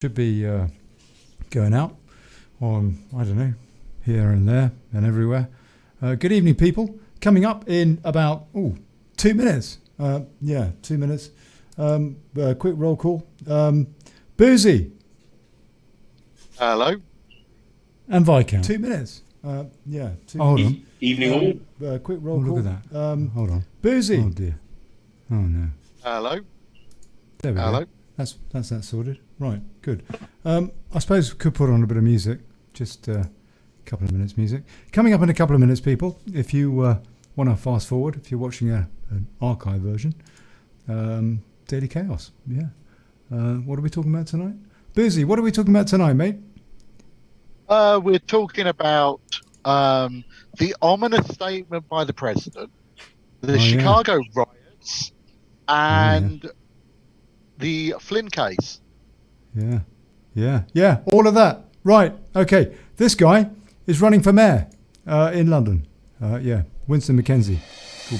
should be going out on, I don't know, here and there and everywhere. Good evening, people. Coming up in about 2 minutes. 2 minutes. Quick roll call. Boosey. Hello. And Viscount. 2 minutes. Hold on. Evening all. Quick roll call. Look at that. Hold on. Boosey. Oh dear. Oh no. Hello. There we Hello. go. That's that sorted. Right, good. I suppose we could put on a bit of music. Just a couple of minutes music. Coming up in a couple of minutes, people. If you want to fast forward, if you're watching an archive version, Daily Chaos. Yeah. What are we talking about tonight? Boosey, what are we talking about tonight, mate? We're talking about the ominous statement by the president, the Chicago riots, and the Flynn case. Yeah. All of that. Right. Okay. This guy is running for mayor in London. Winston McKenzie. Cool.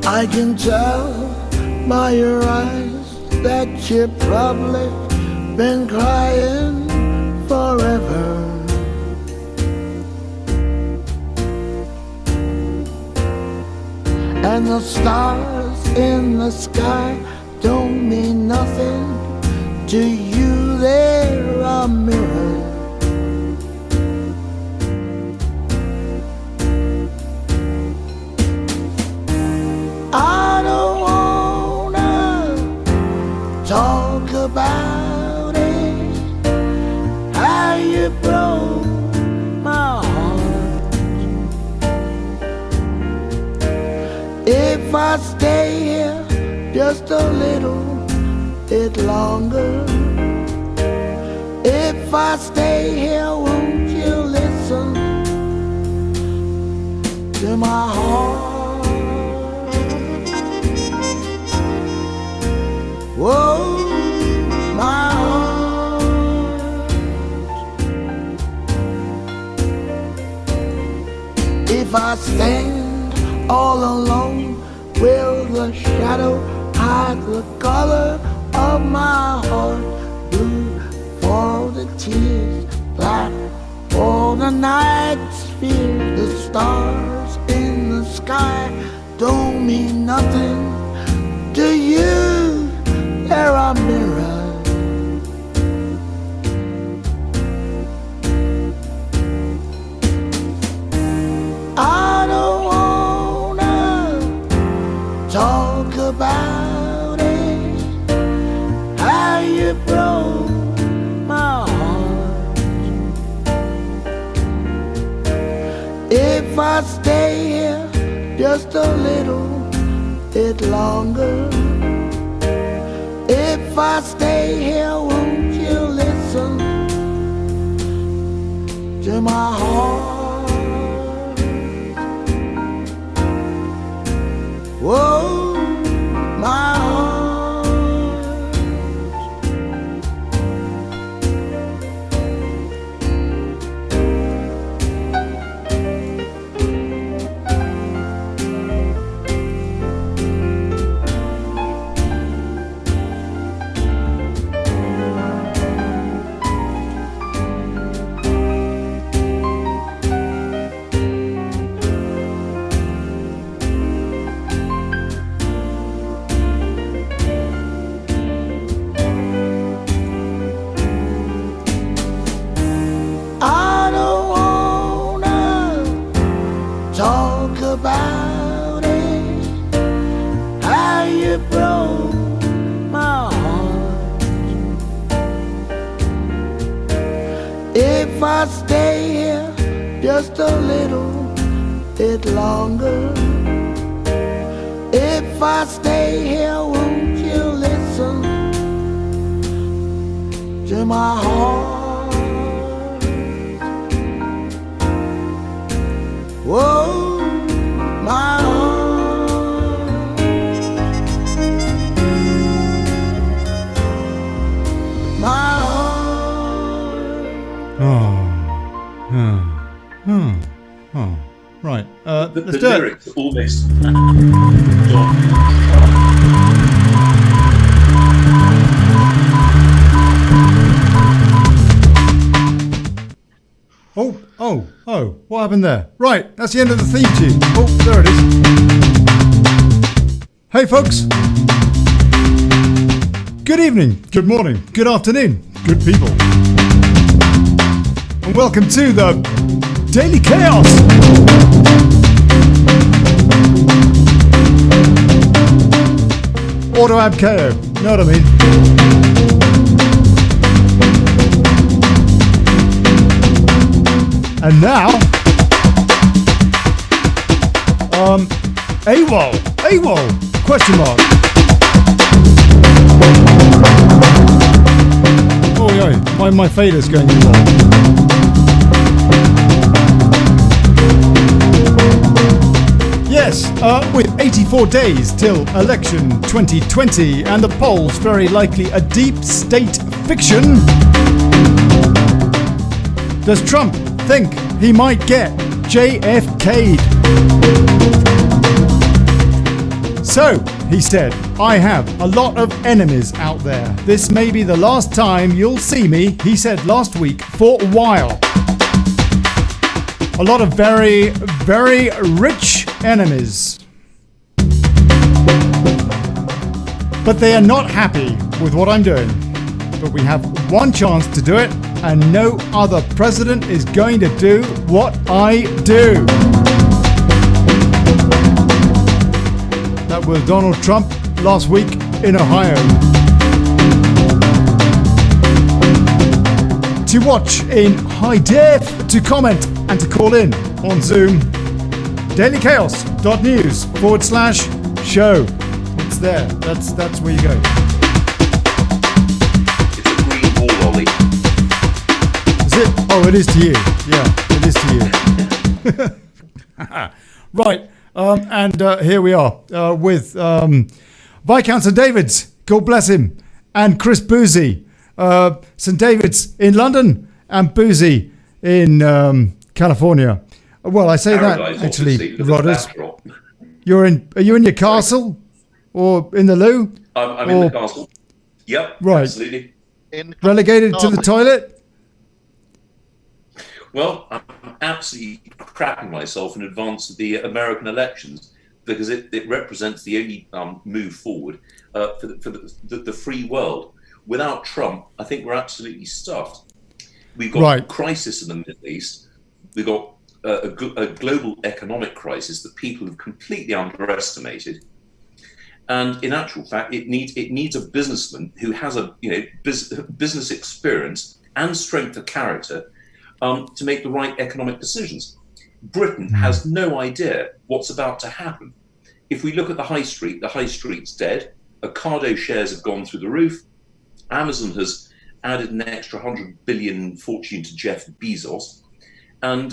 I can tell by your eyes that you've probably been crying forever. And the stars in the sky don't mean nothing to you, they're a mirror. I don't wanna talk about it, how you broke my heart. If I stay here just a little bit longer, if I stay here, won't you listen to my heart? Whoa, my heart. If I stand all alone, will the shadow hide the color of my heart? Blue for the tears, black for the night's fear. The stars in the sky don't mean nothing to you, they're a mirror. I don't wanna talk about it, how you broke my heart. If I stay here just a little bit longer, if I stay here, won't you listen to my heart? Whoa, my heart. I don't wanna talk about it, how you broke my heart. If I stay here just a little bit longer, if I stay here, won't you listen to my heart? Whoa, my heart. My heart. Right. The Let's do it. lyrics almost. Oh, what happened there? Right, that's the end of the theme tune. Oh, there it is. Hey folks. Good evening, good morning, good afternoon, good people. And welcome to the Daily Chaos. Ordo ab chao, know what I mean? And now, AWOL, question mark. Oh yeah, my fader's going in there. Yes, with 84 days till election 2020 and the polls very likely a deep state fiction, does Trump think he might get JFK'ed? So, he said, I have a lot of enemies out there. This may be the last time you'll see me, he said last week, for a while. A lot of very, very rich enemies. But they are not happy with what I'm doing. But we have one chance to do it, and no other president is going to do what I do. That was Donald Trump last week in Ohio. To watch in high def, to comment and to call in on Zoom, dailychaos.news/show. It's there. That's where you go. It's a green wall, Ollie. Is it? Oh, it is to you. Yeah, it is to you. Right. And here we are with Viscount St David's, God bless him, and Chris Boosey. St David's in London and Boosey in California. Well, I say Paradise, that actually, Rodders. Are you in your castle or in the loo? I'm in the castle. Yep, right. Absolutely. Relegated to the toilet? Well, I'm absolutely crapping myself in advance of the American elections because it represents the only move forward for the free world. Without Trump, I think we're absolutely stuffed. We've got a crisis in the Middle East. We've got a global economic crisis that people have completely underestimated. And in actual fact, it needs a businessman who has a business experience and strength of character to make the right economic decisions. Britain has no idea what's about to happen. If we look at the high street's dead. Ocado shares have gone through the roof. Amazon has added an extra 100 billion fortune to Jeff Bezos. And,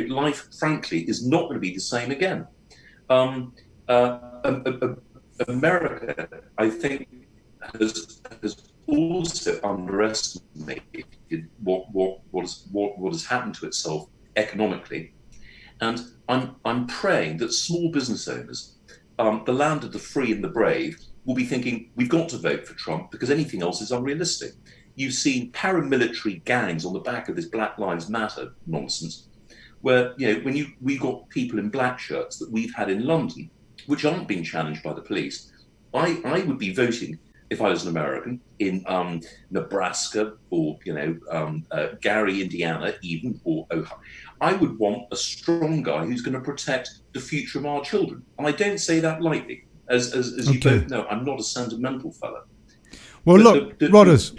life, frankly, is not going to be the same again. America, I think, has also underestimated what has happened to itself economically, and I'm praying that small business owners, the land of the free and the brave, will be thinking we've got to vote for Trump because anything else is unrealistic. You've seen paramilitary gangs on the back of this Black Lives Matter nonsense, where we've got people in black shirts that we've had in London, which aren't being challenged by the police. I would be voting if I was an American in Nebraska or Gary, Indiana, even, or Ohio. I would want a strong guy who's going to protect the future of our children, and I don't say that lightly. As you both know, I'm not a sentimental fella. Well, look, Rodders,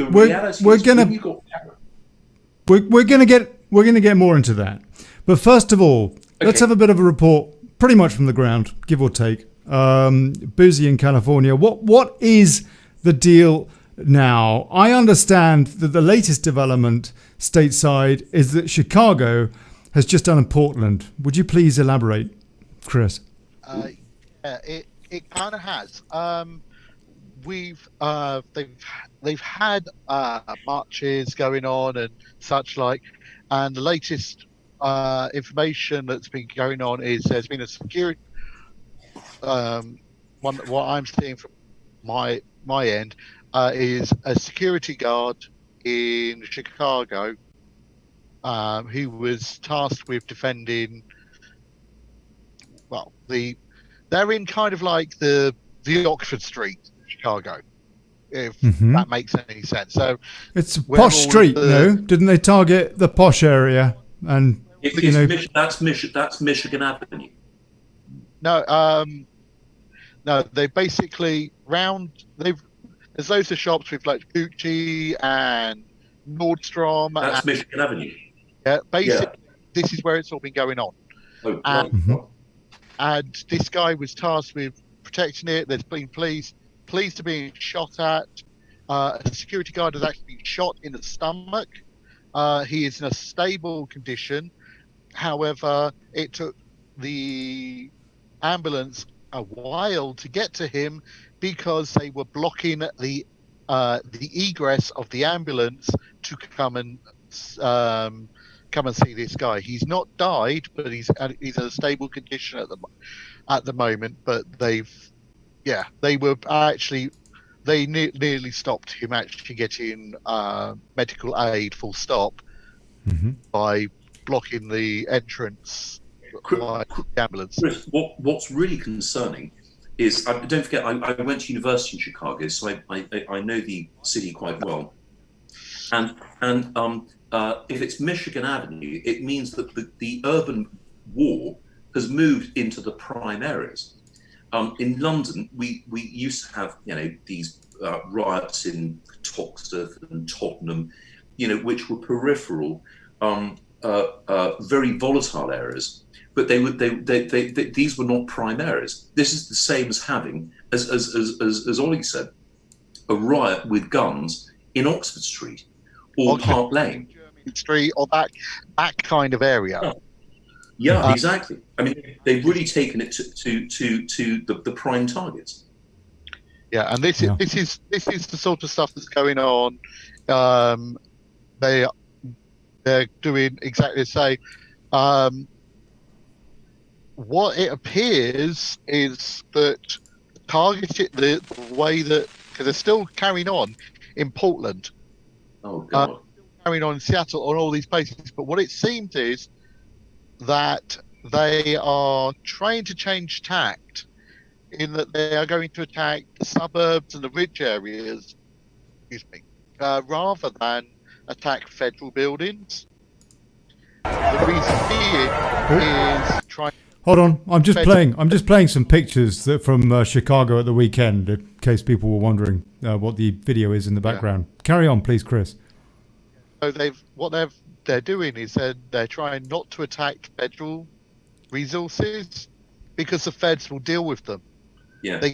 we're gonna get more into that. But first of all, let's have a bit of a report, pretty much from the ground, give or take. Boosey in California. What is the deal now? I understand that the latest development stateside is that Chicago has just done in Portland. Would you please elaborate, Chris? It kind of has. they've had marches going on and such like, and the latest information that's been going on is there's been a security what I'm seeing from my end is a security guard in Chicago who was tasked with defending. Well, they're in kind of like the Oxford Street, Chicago, if that makes any sense. So it's a posh street, no? Didn't they target the posh area? And that's Michigan Avenue. No, no, they basically there's loads of shops with like Gucci and Nordstrom. That's Michigan Avenue. Yeah, basically, this is where it's all been going on. Oh, and this guy was tasked with protecting it. There's been police are being shot at. A security guard has actually been shot in the stomach. He is in a stable condition. However, it took the ambulance a while to get to him because they were blocking the egress of the ambulance to come and see this guy. He's not died, but he's in a stable condition at the moment. But they nearly stopped him actually getting medical aid, full stop, by blocking the entrance by the ambulance. Chris, what's really concerning is, don't forget, I went to university in Chicago, so I know the city quite well. And if it's Michigan Avenue, it means that the urban war has moved into the prime areas. In London, we used to have these riots in Toxteth and Tottenham, which were peripheral, very volatile areas. But these were not prime areas. This is the same as having, as Ollie said, a riot with guns in Oxford Street or Park Lane. Street or that kind of area. Yeah, exactly. I mean, they've really taken it to the prime targets. Yeah, and this is the sort of stuff that's going on. They're doing exactly the same. What it appears is that targeted the way that, because they're still carrying on in Portland. Oh God. Carrying on in Seattle, on all these places, but what it seems is that they are trying to change tact in that they are going to attack the suburbs and the ridge areas, rather than attack federal buildings. The reason being is trying. Hold on, I'm just playing some pictures from Chicago at the weekend, in case people were wondering what the video is in the background. Yeah. Carry on, please, Chris. So they're doing is they're trying not to attack federal resources because the feds will deal with them. Yeah.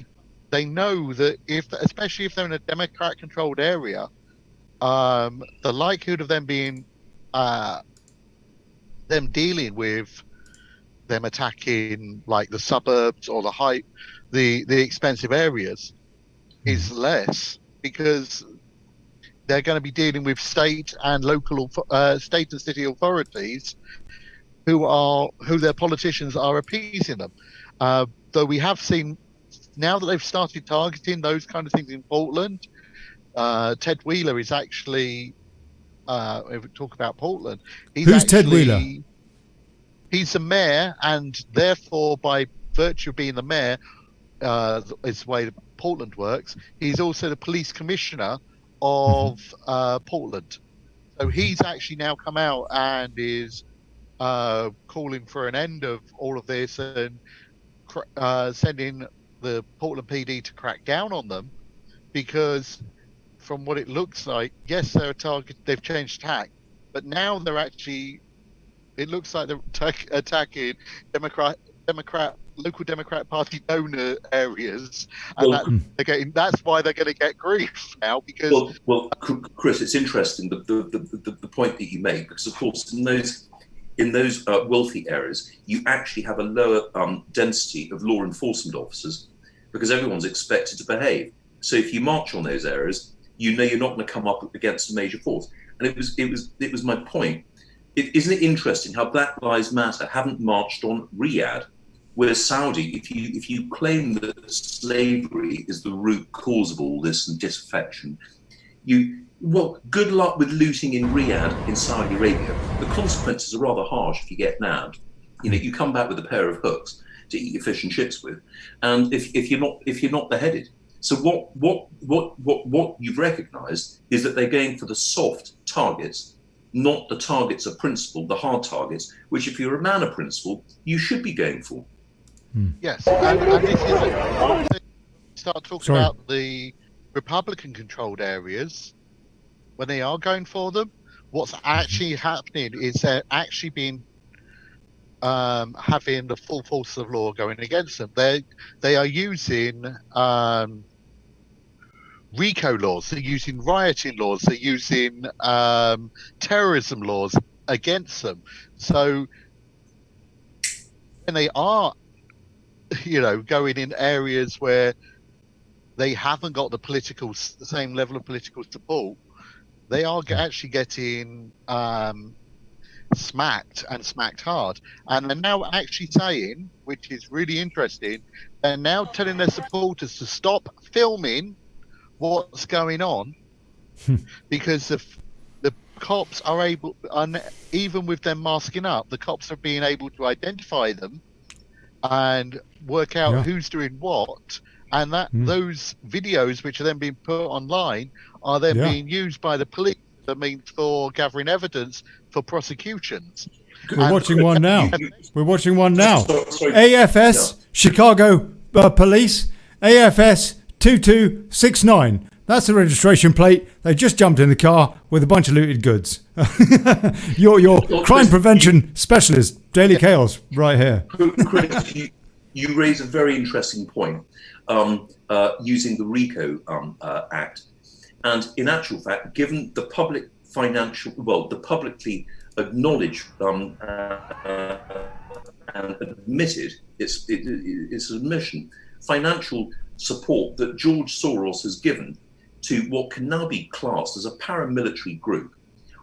They know that especially if they're in a Democrat-controlled area, the likelihood of them being them dealing with them attacking like the suburbs or the expensive areas is less, because they're going to be dealing with state and local state and city authorities who their politicians are appeasing them. Though we have seen now that they've started targeting those kind of things in Portland, Ted Wheeler is actually if we talk about Portland, who's Ted Wheeler? He's the mayor, and therefore, by virtue of being the mayor, is the way Portland works. He's also the police commissioner of Portland. So he's actually now come out and is calling for an end of all of this and sending the Portland PD to crack down on them, because from what it looks like, yes, they're a target. They've changed tack, but now they're actually. It looks like they're attacking local Democrat Party donor areas, and that's why they're going to get grief now. Because well, Chris, it's interesting the point that you make, because of course in those wealthy areas you actually have a lower density of law enforcement officers, because everyone's expected to behave. So if you march on those areas, you know you're not going to come up against a major force. And it was my point. Isn't it interesting how Black Lives Matter haven't marched on Riyadh, where Saudi, if you claim that slavery is the root cause of all this and disaffection, good luck with looting in Riyadh in Saudi Arabia. The consequences are rather harsh if you get nabbed. You come back with a pair of hooks to eat your fish and chips with, and if you're not beheaded. So what you've recognised is that they're going for the soft targets, not the targets of principle, the hard targets, which if you're a man of principle, you should be going for. Yes, and this is start talking about the Republican-controlled areas when they are going for them. What's actually happening is they're actually being having the full force of law going against them. They are using RICO laws. They're using rioting laws. They're using terrorism laws against them. So when they are, going in areas where they haven't got the same level of political support, they are actually getting smacked and smacked hard. And they're now actually saying, which is really interesting, they're now telling their supporters to stop filming what's going on because the cops are able, even with them masking up, the cops are being able to identify them and work out who's doing what, and that those videos which are then being put online are then being used by the police for gathering evidence for prosecutions. We're watching one now. AFS Chicago Police, AFS 2269. That's the registration plate. They just jumped in the car with a bunch of looted goods. your crime prevention specialist, Daily Chaos, right here. Chris, you raise a very interesting point using the RICO Act. And in actual fact, given the publicly acknowledged and admitted its admission, financial support that George Soros has given to what can now be classed as a paramilitary group,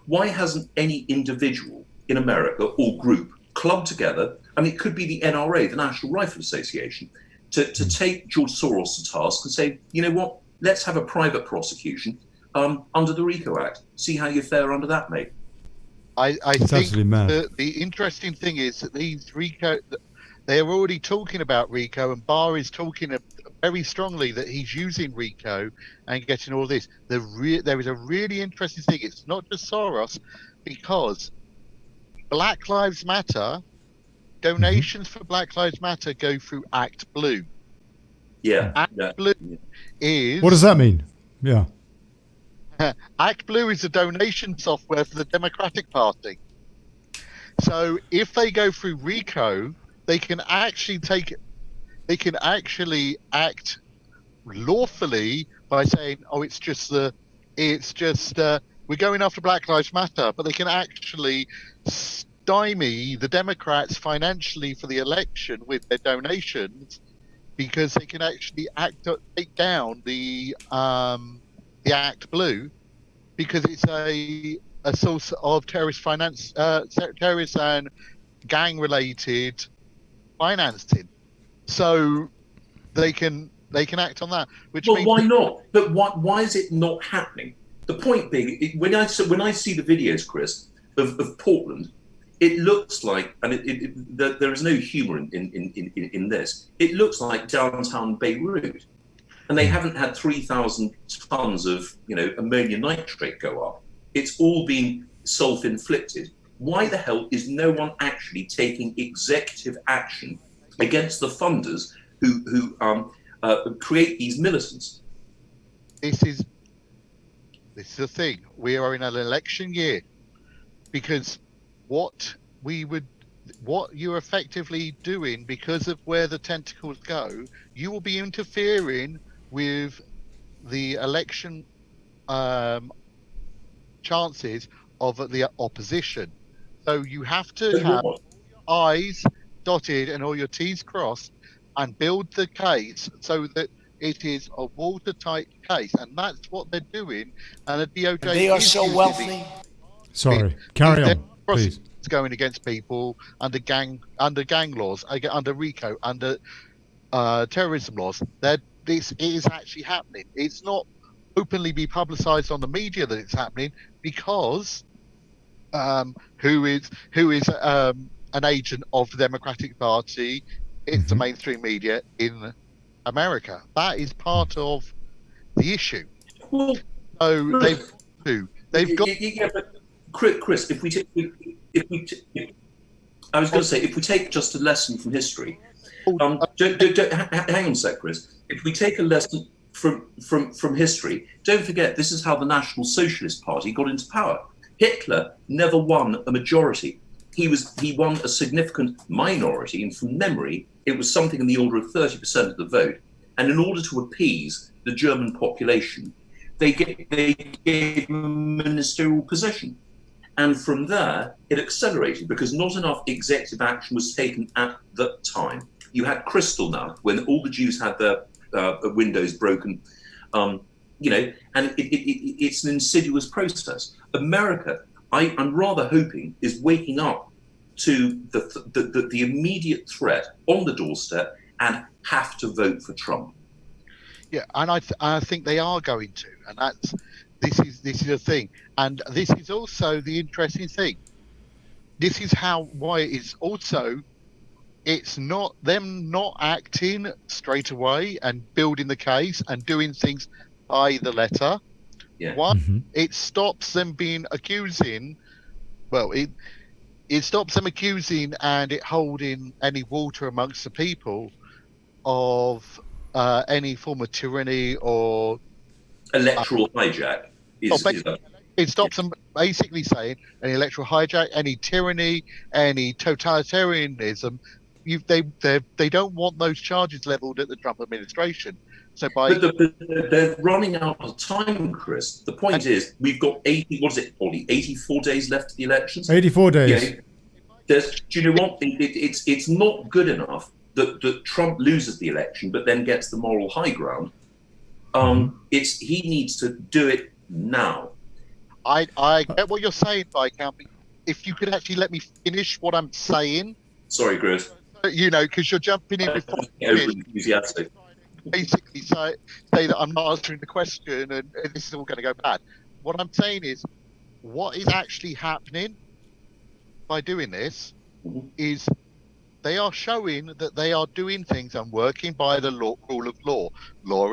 why hasn't any individual in America or group clubbed together? I mean, it could be the NRA, the National Rifle Association, to take George Soros to task and say, you know what, let's have a private prosecution under the RICO Act. See how you fare under that, mate. I think the interesting thing is that these RICO, they're already talking about RICO, and Barr is talking very strongly that he's using RICO and getting all this. There is a really interesting thing. It's not just Soros, because Black Lives Matter, donations for Black Lives Matter go through Act Blue. Yeah. Act Blue is... What does that mean? Yeah. Act Blue is a donation software for the Democratic Party. So if they go through RICO, they can actually act lawfully by saying, "Oh, it's just we're going after Black Lives Matter," but they can actually stymie the Democrats financially for the election with their donations, because they can actually take down the Act Blue, because it's a source of terrorist finance, terrorist and gang-related financing. So they can act on that. Which means why not? But why is it not happening? The point being, when I see the videos, Chris, of Portland, it looks like, and there is no humour in this. It looks like downtown Beirut, and they haven't had 3,000 tons of ammonium nitrate go up. It's all been self-inflicted. Why the hell is no one actually taking executive action against the funders who create these militants? This is the thing. We are in an election year, because what you're effectively doing, because of where the tentacles go, you will be interfering with the election chances of the opposition. So you have to have all your I's dotted and all your T's crossed and build the case so that It is a watertight case, and that's what they're doing. And the DOJ They are is so using wealthy. Sorry, carry they're on, please. going against people under gang laws, under RICO, under terrorism laws. This is actually happening. It's not openly be publicised on the media that it's happening because who is an agent of the Democratic Party? It's the mainstream media in America. That is part of the issue. Well, So they've got. Yeah, but Chris, if we take, I was going to say, if we take just a lesson from history, hang on a sec, Chris. If we take a lesson from history, don't forget this is how the National Socialist Party got into power. Hitler never won a majority. He won a significant minority, and from memory, it was something in the order of 30% of the vote. And in order to appease the German population, they gave him a ministerial position. And from there, it accelerated because not enough executive action was taken at the time. You had Kristallnacht, when all the Jews had their windows broken, and it's an insidious process. America, I'm rather hoping, is waking up to the immediate threat on the doorstep and have to vote for Trump. Yeah, and I think they are going to, and this is a thing, and this is also the interesting thing. This is why it is also. It's not them not acting straight away and building the case and doing things by the letter. Yeah. One, it stops them being accusing. Well, it stops them accusing and it holding any water amongst the people of any form of tyranny or electoral hijack. It stops them basically saying any electoral hijack, any tyranny, any totalitarianism. They don't want those charges leveled at the Trump administration. So but they're running out of time, Chris. The point is, we've got 84 days left of the elections. 84 days. Do you know what? It's not good enough that Trump loses the election, but then gets the moral high ground. He needs to do it now. I get what you're saying, Viscount. If you could actually let me finish what I'm saying. Sorry, Chris. Because you're jumping in before. Enthusiastic. Basically, say that I'm not answering the question, and this is all going to go bad. What I'm saying is, what is actually happening by doing this is they are showing that they are doing things and working by the rule of law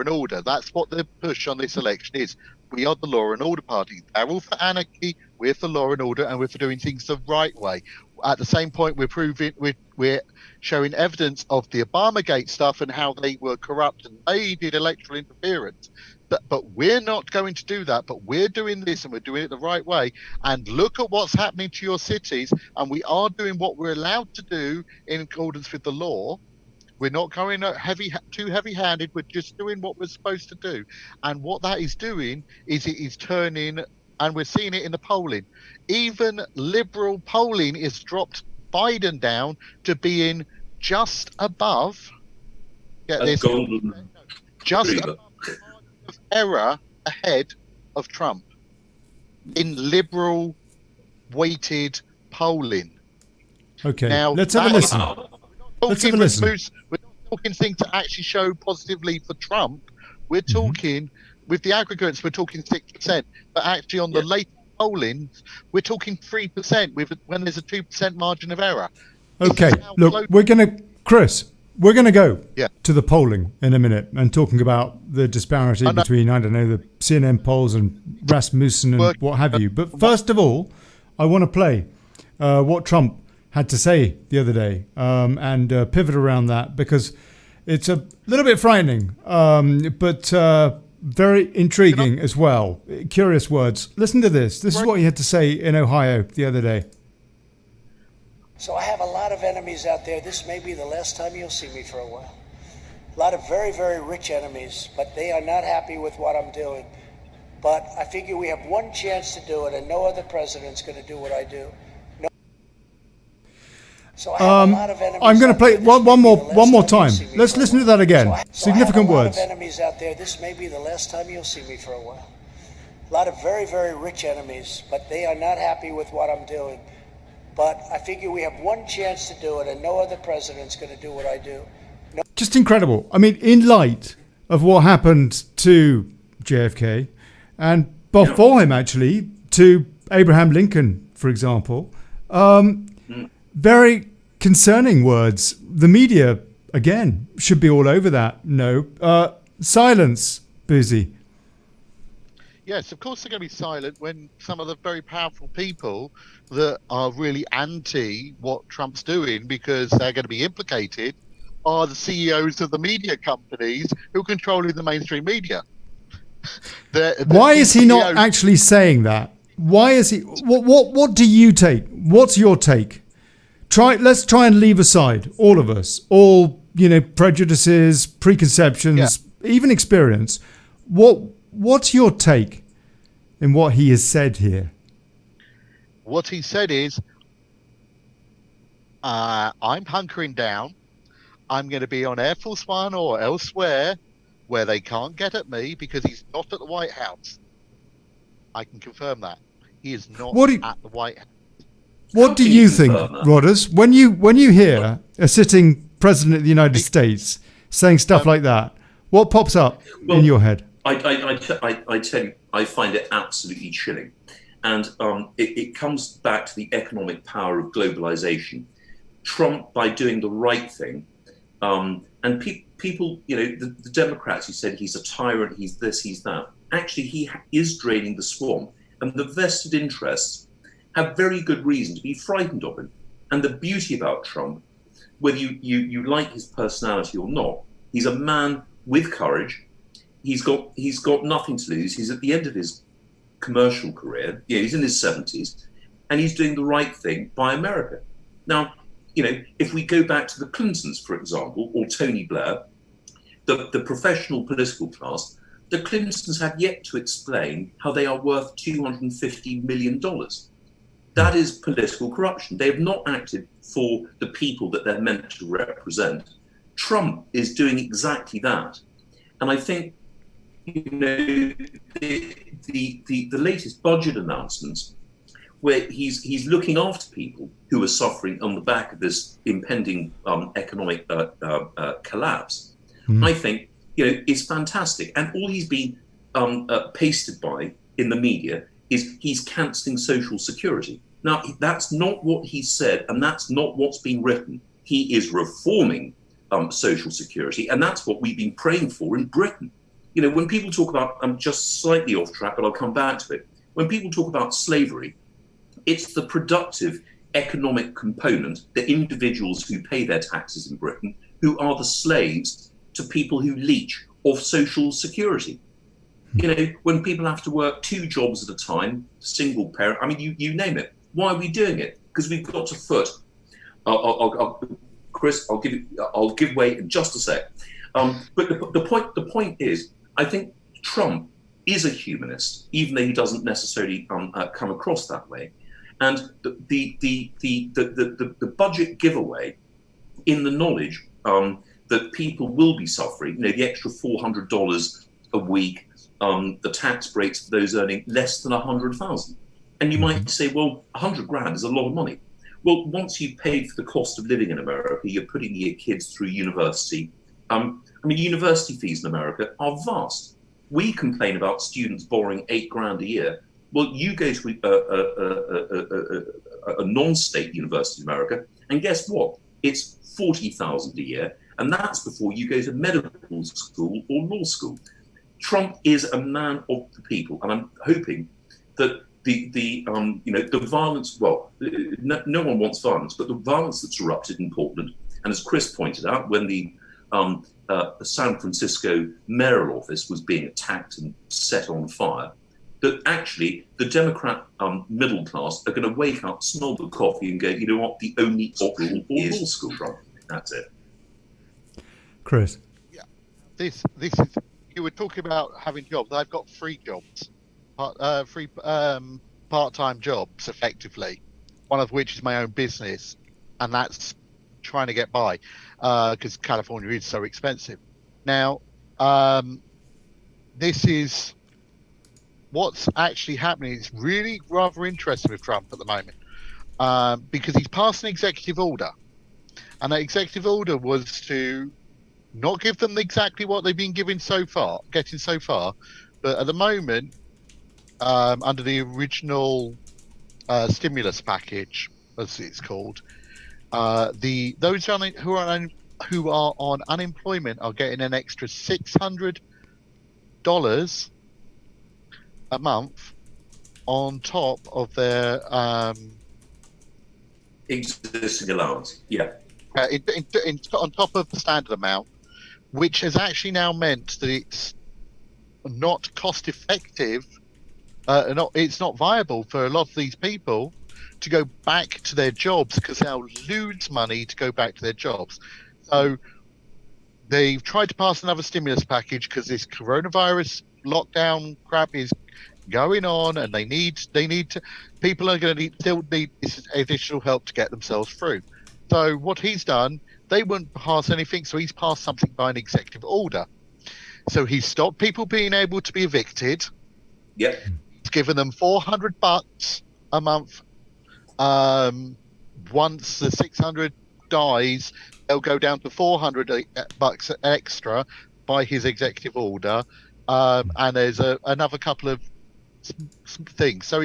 and order. That's what the push on this election is. We are the law and order party. They're all for anarchy. We're for law and order, and we're for doing things the right way. At the same point, we're showing evidence of the Obamagate stuff and how they were corrupt and they did electoral interference. But we're not going to do that. But we're doing this, and we're doing it the right way. And look at what's happening to your cities. And we are doing what we're allowed to do in accordance with the law. We're not going too heavy-handed. We're just doing what we're supposed to do. And what that is doing is it is turning, and we're seeing it in the polling. Even liberal polling is dropped Biden down to being just above. Just above error ahead of Trump in liberal weighted polling. Okay, now let's have a listen. Let's have a listen. We're not talking things that actually show positively for Trump. We're talking with the aggregates. We're talking 6%, but actually on the late polling, we're talking 3% when there's a 2% margin of error. Okay, look, we're going to go to the polling in a minute and talking about the disparity between, I don't know, the CNN polls and Rasmussen and what have you. But first of all, I want to play what Trump had to say the other day and pivot around that because it's a little bit frightening, but very intriguing as well. Curious words. Listen to this. This is what he had to say in Ohio the other day. So I have a lot of enemies out there. This may be the last time you'll see me for a while. A lot of very, very rich enemies, but they are not happy with what I'm doing. But I figure we have one chance to do it, and no other president's going to do what I do. So I have a lot of enemies. I'm going to out play there. This one may be the one last more time time. you'll see me Let's for a listen to while. that again. Significant I have a lot words. of enemies out there. This may be the last time you'll see me for a while. A lot of very, very rich enemies, but they are not happy with what I'm doing. But I figure we have one chance to do it, and no other president's going to do what I do. Just incredible. I mean, in light of what happened to JFK and before him, actually, to Abraham Lincoln, for example, very concerning words. The media, again, should be all over that. No. Silence, Boosey. Yes, of course they're going to be silent when some of the very powerful people that are really anti what Trump's doing because they're going to be implicated are the CEOs of the media companies who are controlling the mainstream media. Why is he not CEOs actually saying that? Why is he? What do you take? What's your take? Let's try and leave aside all of us, all prejudices, preconceptions, even experience. What's your take in what he has said here? What he said is, I'm hunkering down. I'm going to be on Air Force One or elsewhere where they can't get at me because he's not at the White House. I can confirm that. He is not at the White House. What do you think, Rodders, when you hear a sitting president of the United States saying stuff like that? What pops up in your head? I tell you, I find it absolutely chilling. And it comes back to the economic power of globalization. Trump, by doing the right thing, and people, the Democrats who said he's a tyrant, he's this, he's that, actually he is draining the swamp. And the vested interests have very good reason to be frightened of him. And the beauty about Trump, whether you like his personality or not, he's a man with courage. He's got nothing to lose. He's at the end of his commercial career. He's in his 70s, and he's doing the right thing by America. Now, if we go back to the Clintons, for example, or Tony Blair, the professional political class, the Clintons have yet to explain how they are worth $250 million. That is political corruption. They have not acted for the people that they're meant to represent. Trump is doing exactly that. And I think, the latest budget announcements, where he's looking after people who are suffering on the back of this impending economic collapse, I think is fantastic. And all he's been pasted by in the media is he's cancelling Social Security. Now, that's not what he said, and that's not what's been written. He is reforming Social Security, and that's what we've been praying for in Britain. When people talk about, I'm just slightly off track, but I'll come back to it. When people talk about slavery, it's the productive economic component, the individuals who pay their taxes in Britain, who are the slaves to people who leech off Social Security. When people have to work 2 jobs at a time, single parent, I mean, you name it. Why are we doing it? Because we've got to foot. Chris, I'll give way in just a sec. But the point is, I think Trump is a humanist, even though he doesn't necessarily come across that way. And the budget giveaway, in the knowledge that people will be suffering, the extra $400 a week, the tax breaks for those earning less than 100,000. And you might say, well, 100 grand is a lot of money. Well, once you've paid for the cost of living in America, you're putting your kids through university. University fees in America are vast. We complain about students borrowing 8 grand a year. Well, you go to a non-state university in America, and guess what? It's 40,000 a year, and that's before you go to medical school or law school. Trump is a man of the people, and I'm hoping that the violence. Well, no one wants violence, but the violence that's erupted in Portland, and as Chris pointed out, when the San Francisco mayoral office was being attacked and set on fire, that actually the Democrat middle class are going to wake up, smell the coffee, and go, you know what? The only option is law school. Trump. That's it. Chris. Yeah, this is. You were talking about having jobs. I've got 3 jobs, part-time jobs, effectively. One of which is my own business. and that's trying to get by because California is so expensive. Now, this is what's actually happening. It's really rather interesting with Trump at the moment because he's passed an executive order, and that executive order was to not give them exactly what they've been getting so far, but at the moment, under the original stimulus package, as it's called, those who are on unemployment are getting an extra $600 a month on top of their existing allowance. Yeah. On top of the standard amount, which has actually now meant that it's not cost effective. It's not viable for a lot of these people to go back to their jobs because they'll lose money to go back to their jobs. So they've tried to pass another stimulus package because this coronavirus lockdown crap is going on, and they need to. People are going to still need this additional help to get themselves through. So what he's done, they wouldn't pass anything, so he's passed something by an executive order. So he's stopped people being able to be evicted. Yep. He's given them $400 a month. Once the 600 dies, they'll go down to $400 extra by his executive order. And there's another couple of things. So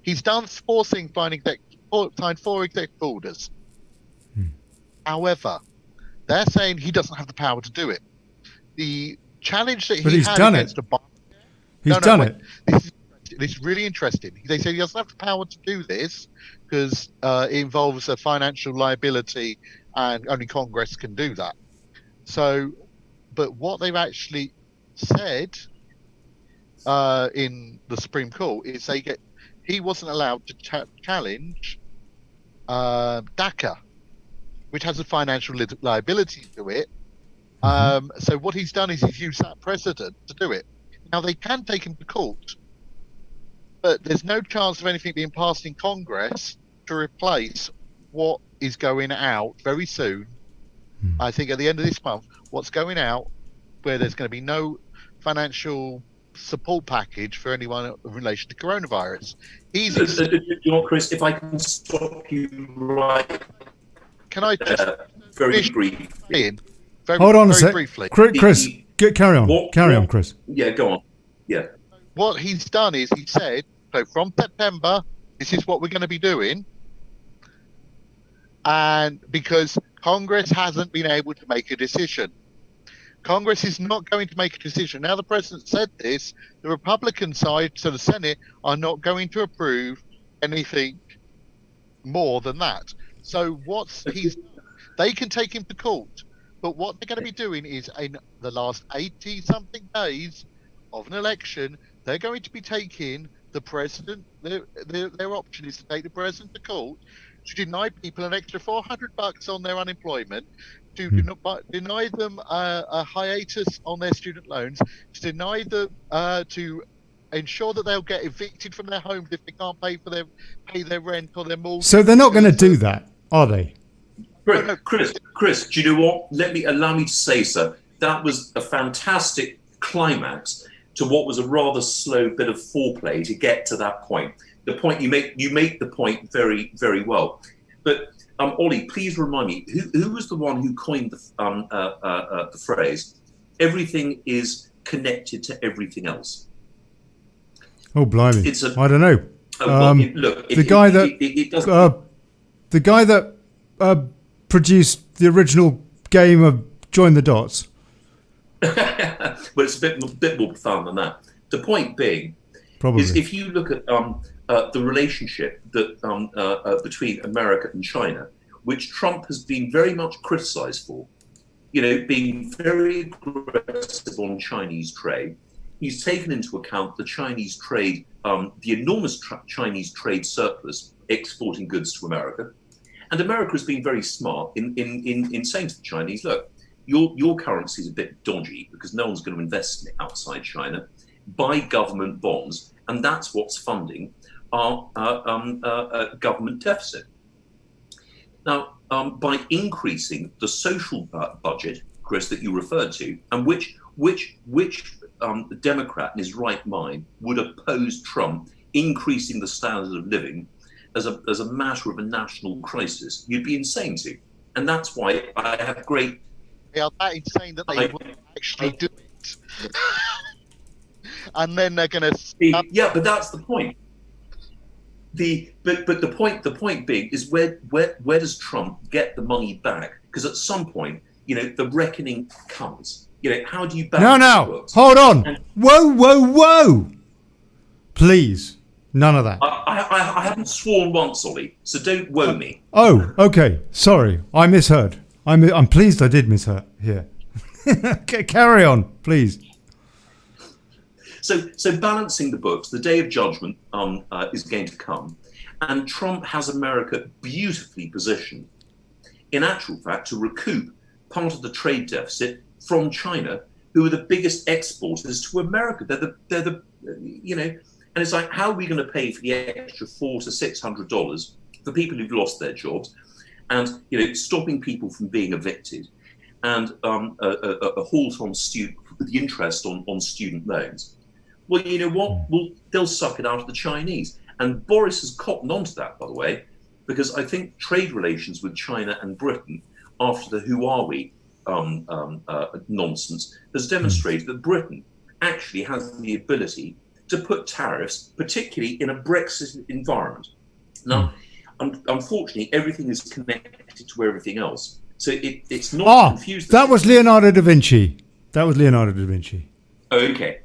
he's done 4 things signed 4 executive orders. However, they're saying he doesn't have the power to do it. The challenge that he had against Obama... He's done it. This is really interesting. They say he doesn't have the power to do this because it involves a financial liability and only Congress can do that. So, but what they've actually said in the Supreme Court is he wasn't allowed to challenge DACA, which has a financial liability to it. So what he's done is he's used that precedent to do it. Now, they can take him to court, but there's no chance of anything being passed in Congress to replace what is going out very soon. I think at the end of this month, what's going out, where there's going to be no financial support package for anyone in relation to coronavirus. You know what, Chris, if I can stop you right... Can I just very briefly? Hold on a sec. Briefly. Chris, carry on, Chris. Yeah, go on. Yeah. What he's done is he said, so from September, this is what we're going to be doing. And because Congress hasn't been able to make a decision. Congress is not going to make a decision. Now the president said this, the Republican side, so the Senate, are not going to approve anything more than that. So they can take him to court, but what they're going to be doing is in the last 80-something days of an election, they're going to be taking the president. Their option is to take the president to court to deny people an extra $400 on their unemployment, to deny them a hiatus on their student loans, to deny them to ensure that they'll get evicted from their homes if they can't pay their rent or their mortgage. So they're not going to do that, are they? Chris, do you know what? Allow me to say so. That was a fantastic climax to what was a rather slow bit of foreplay to get to that point. The point you make the point very, very well. But Ollie, please remind me, who was the one who coined the phrase, everything is connected to everything else? Oh, blimey. I don't know. The guy that produced the original game of Join the Dots. Well, it's a bit more profound than that. The point being, is if you look at the relationship that between America and China, which Trump has been very much criticised for, being very aggressive on Chinese trade. He's taken into account the Chinese trade, the enormous Chinese trade surplus exporting goods to America. And America has been very smart in saying to the Chinese, look, your currency is a bit dodgy because no one's going to invest in it outside China. Buy government bonds, and that's what's funding our government deficit. Now, by increasing the social budget, Chris, that you referred to, and which Democrat in his right mind would oppose Trump increasing the standard of living as a matter of a national crisis? You'd be insane to, and that's why I have great. They are that insane that they will actually do it, and then they're going to. Yeah, but that's the point. But the point being is where does Trump get the money back? Because at some point, the reckoning comes. How do you balance the books? Hold on. Whoa. Please, none of that. I haven't sworn once, Ollie, so don't woe me. Oh, okay. Sorry, I misheard. I'm pleased I did mishear here. Carry on, please. So balancing the books, the day of judgment is going to come, and Trump has America beautifully positioned, in actual fact, to recoup part of the trade deficit from China, who are the biggest exporters to America. They're the and it's like, how are we going to pay for the extra $400 to $600 for people who've lost their jobs, and stopping people from being evicted, and a halt on the interest on student loans? Well, you know what? Well, they'll suck it out of the Chinese. And Boris has cottoned onto that, by the way, because I think trade relations with China and Britain, after the who are we nonsense, has demonstrated that Britain actually has the ability to put tariffs, particularly in a Brexit environment. Now, unfortunately, everything is connected to everything else. So it's not confused. That was Leonardo da Vinci. Okay.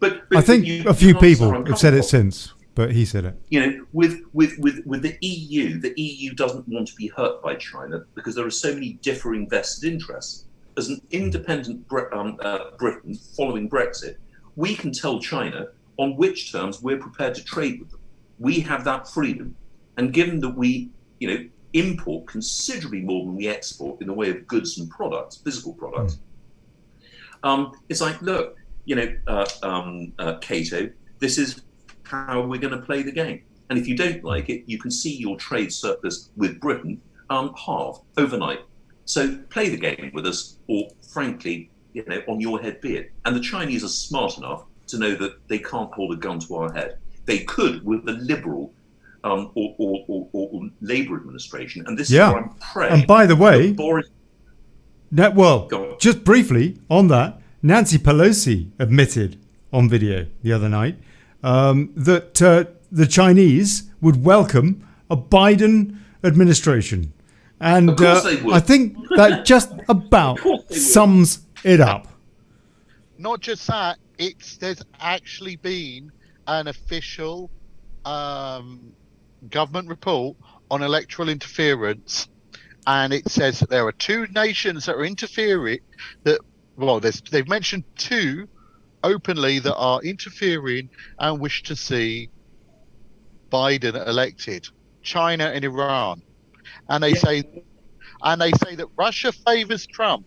but I think a few people have said it since, but he said it. With the EU doesn't want to be hurt by China because there are so many differing vested interests. As an independent Britain following Brexit, we can tell China on which terms we're prepared to trade with them. We have that freedom, and given that we, import considerably more than we export in the way of goods and products, physical products, it's like, look. Cato, this is how we're going to play the game. And if you don't like it, you can see your trade surplus with Britain halve overnight. So play the game with us, or frankly, on your head be it. And the Chinese are smart enough to know that they can't hold a gun to our head. They could with the Liberal or Labour administration. And this is where I'm praying. And by the way, just briefly on that, Nancy Pelosi admitted on video the other night that the Chinese would welcome a Biden administration. And of course they would. I think that just about sums it up. Not just that, there's actually been an official government report on electoral interference, and it says that there are two nations that are interfering they've mentioned two openly that are interfering and wish to see Biden elected: China and Iran. And they say that Russia favors Trump,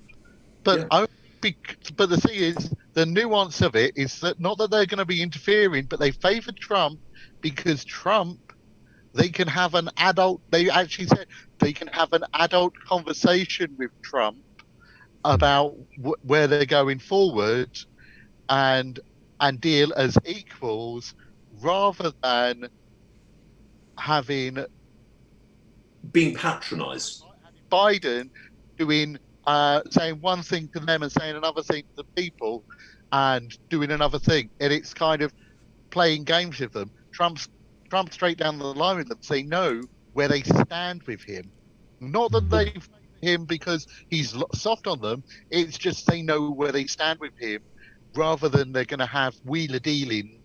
but but the thing is, the nuance of it is that not that they're going to be interfering, but they favor Trump because Trump. They can have an adult. They actually said they can have an adult conversation with Trump about where they're going forward, and deal as equals, rather than being patronised. Biden doing saying one thing to them and saying another thing to the people, and doing another thing, and it's kind of playing games with them. Trump straight down the line with them, saying no where they stand with him. Not that they favor him because he's soft on them. It's just they know where they stand with him, rather than they're going to have wheeler dealing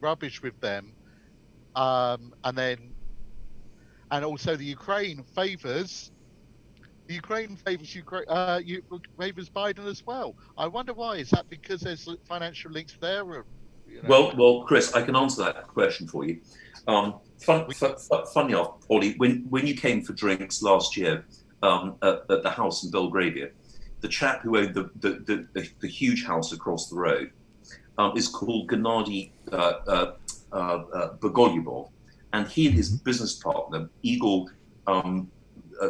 rubbish with them. And also the Ukraine favors Biden as well. I wonder why. Is that because there's financial links there? Or, Well, Chris, I can answer that question for you. Funny enough, Ollie, when you came for drinks last year at the house in Belgravia, the chap who owned the huge house across the road is called Gennady Bogolyubov, and he and his business partner Igor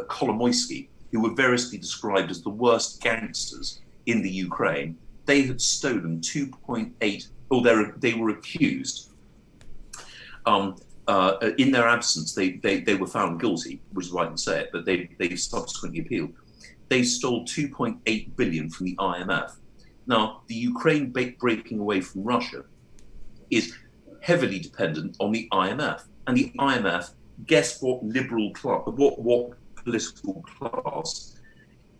Kolomoisky, who were variously described as the worst gangsters in the Ukraine, they had stolen 2.8, or they were accused. In their absence, they were found guilty, which is why I can say it, but they subsequently appealed. They stole 2.8 billion from the IMF. Now, the Ukraine breaking away from Russia is heavily dependent on the IMF, and the IMF, guess what liberal class, what political class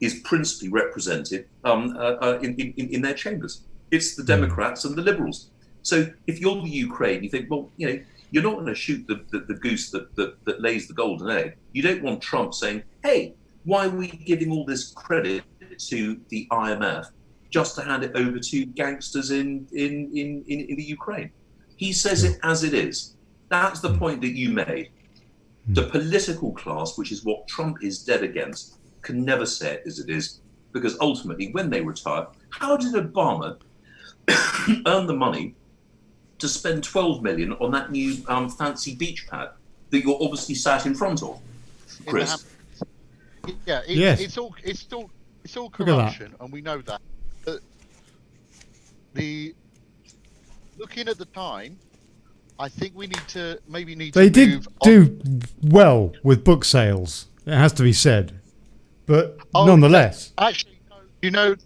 is principally represented in their chambers? It's the Democrats and the Liberals. So if you're the Ukraine, you think, well, you're not going to shoot the goose that lays the golden egg. You don't want Trump saying, hey, why are we giving all this credit to the IMF just to hand it over to gangsters in the Ukraine? He says it as it is. That's the point that you made. The political class, which is what Trump is dead against, can never say it as it is, because ultimately, when they retire, how did Obama earn the money to spend 12 million on that new fancy beach pad that you're obviously sat in front of, Chris? Yeah, Yes. it's all corruption, and we know that. But looking at the time, I think we need to They did move do well with book sales. It has to be said, but nonetheless, actually, there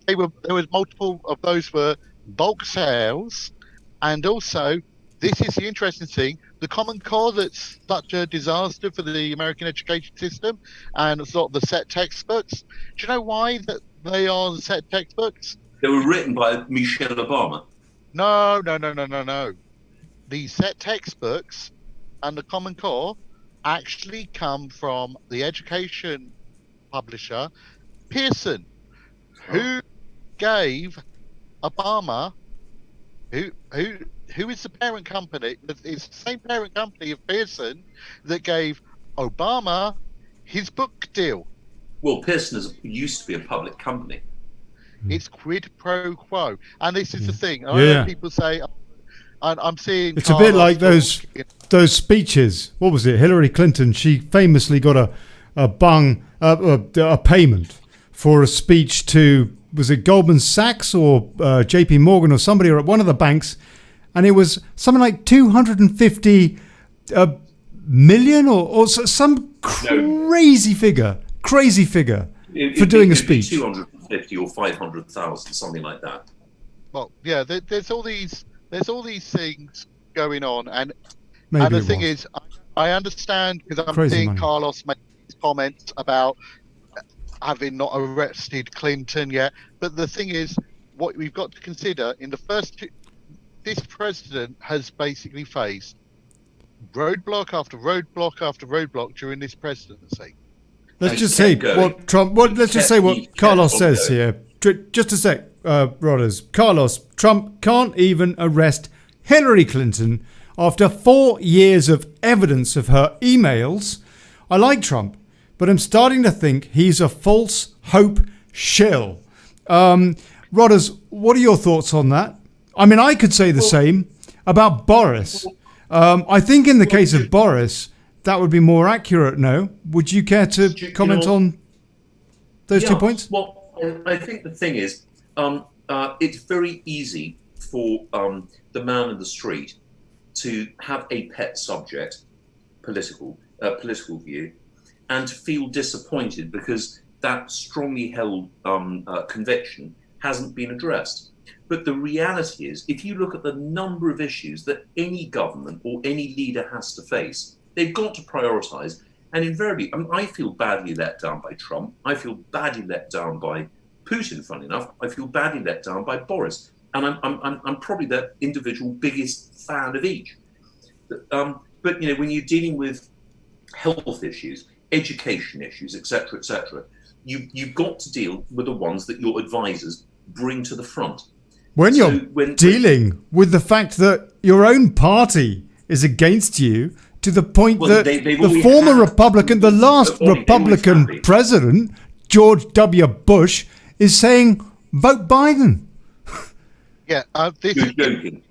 was multiple of those were bulk sales, and also this is the interesting thing: the Common Core that's such a disaster for the American education system, and sort of the set textbooks. Do you know why that they are the set textbooks? They were written by Michelle Obama. No. The set textbooks and the Common Core actually come from the education publisher Pearson, who gave Obama, who is the parent company. It's the same parent company of Pearson that gave Obama his book deal. Well, Pearson used to be a public company. It's quid pro quo, and this is the thing. I Yeah. know people say, and I'm seeing it's a bit like those speeches. What was it? Hillary Clinton. She famously got a payment for a speech to, was it Goldman Sachs or J.P. Morgan or somebody, or at one of the banks, and it was something like 250 million or some crazy figure for doing a speech. 250 or 500,000, something like that. Well, yeah, there's all these things going on, and Maybe the thing is, I understand, because I'm Crazy seeing money. Carlos make comments about having not arrested Clinton yet, but the thing is, what we've got to consider in the first two, this president has basically faced roadblock after roadblock after roadblock during this presidency. Let's And just kept say going. what Trump. Let's just say what Carlos says here. Just a sec, Rodders. Carlos, Trump can't even arrest Hillary Clinton after 4 years of evidence of her emails. I like Trump, but I'm starting to think he's a false hope shill. Rodders, what are your thoughts on that? I mean, I could say the same about Boris. I think in the case of Boris, that would be more accurate, no? Would you care to comment on those 2 points? Well, I think the thing is, it's very easy for the man in the street to have a pet subject, political view, and to feel disappointed because that strongly held conviction hasn't been addressed. But the reality is, if you look at the number of issues that any government or any leader has to face, they've got to prioritise. And invariably, I feel badly let down by Trump. I feel badly let down by Putin, funny enough. I feel badly let down by Boris. And I'm probably the individual biggest fan of each. But when you're dealing with health issues, education issues, etc., you've got to deal with the ones that your advisors bring to the front. When you're dealing with the fact that your own party is against you to the point that the former Republican, the last Republican president, George W. Bush, is saying, vote Biden. Yeah, You're joking.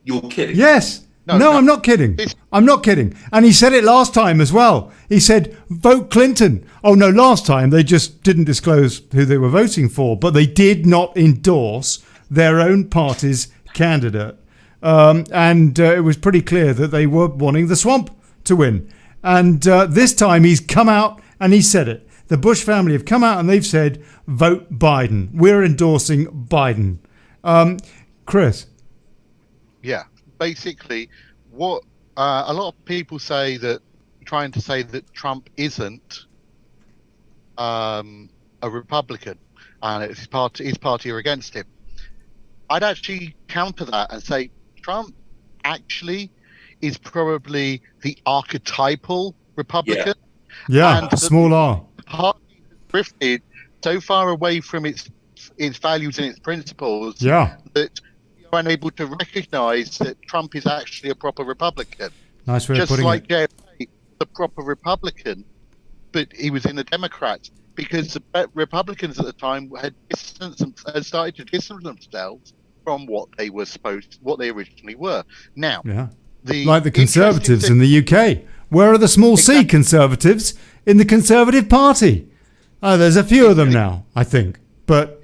You're kidding. Yes. No, I'm not kidding. I'm not kidding. And he said it last time as well. He said, vote Clinton. Oh, no, last time they just didn't disclose who they were voting for, but they did not endorse their own party's candidate. And it was pretty clear that they were wanting the swamp to win. And this time he's come out and he said it. The Bush family have come out and they've said, vote Biden. We're endorsing Biden. Chris? Yeah. Basically, what a lot of people trying to say that Trump isn't a Republican and his party are against him. I'd actually counter that and say Trump actually is probably the archetypal Republican. Yeah, and small r. The party has drifted so far away from its values and its principles that you're unable to recognise that Trump is actually a proper Republican. Nice way of putting it. Just like JFK, the proper Republican, but he was in the Democrats because the Republicans at the time had started to distance themselves from what they originally were. Now, like the Conservatives in the UK. Where are the small c Conservatives in the Conservative Party? Oh, there's a few of them now, I think, but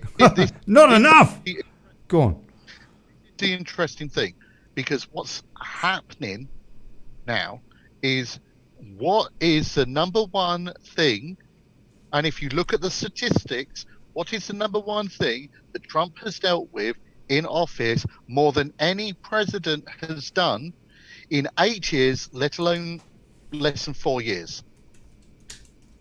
not enough. Go on. The interesting thing, because what's happening now is what is the number one thing, and if you look at the statistics, what is the number one thing that Trump has dealt with in office more than any president has done in 8 years, let alone less than 4 years?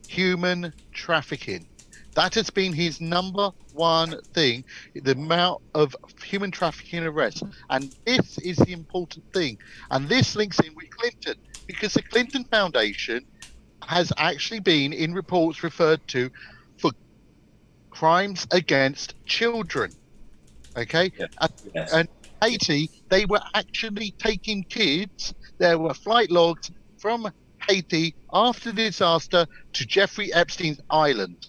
Human trafficking. That has been his number one thing, the amount of human trafficking arrests. And this is the important thing. And this links in with Clinton, because the Clinton Foundation has actually been, in reports, referred to for crimes against children. Okay? Yes. And Haiti, they were actually taking kids. There were flight logs from Haiti after the disaster to Jeffrey Epstein's island.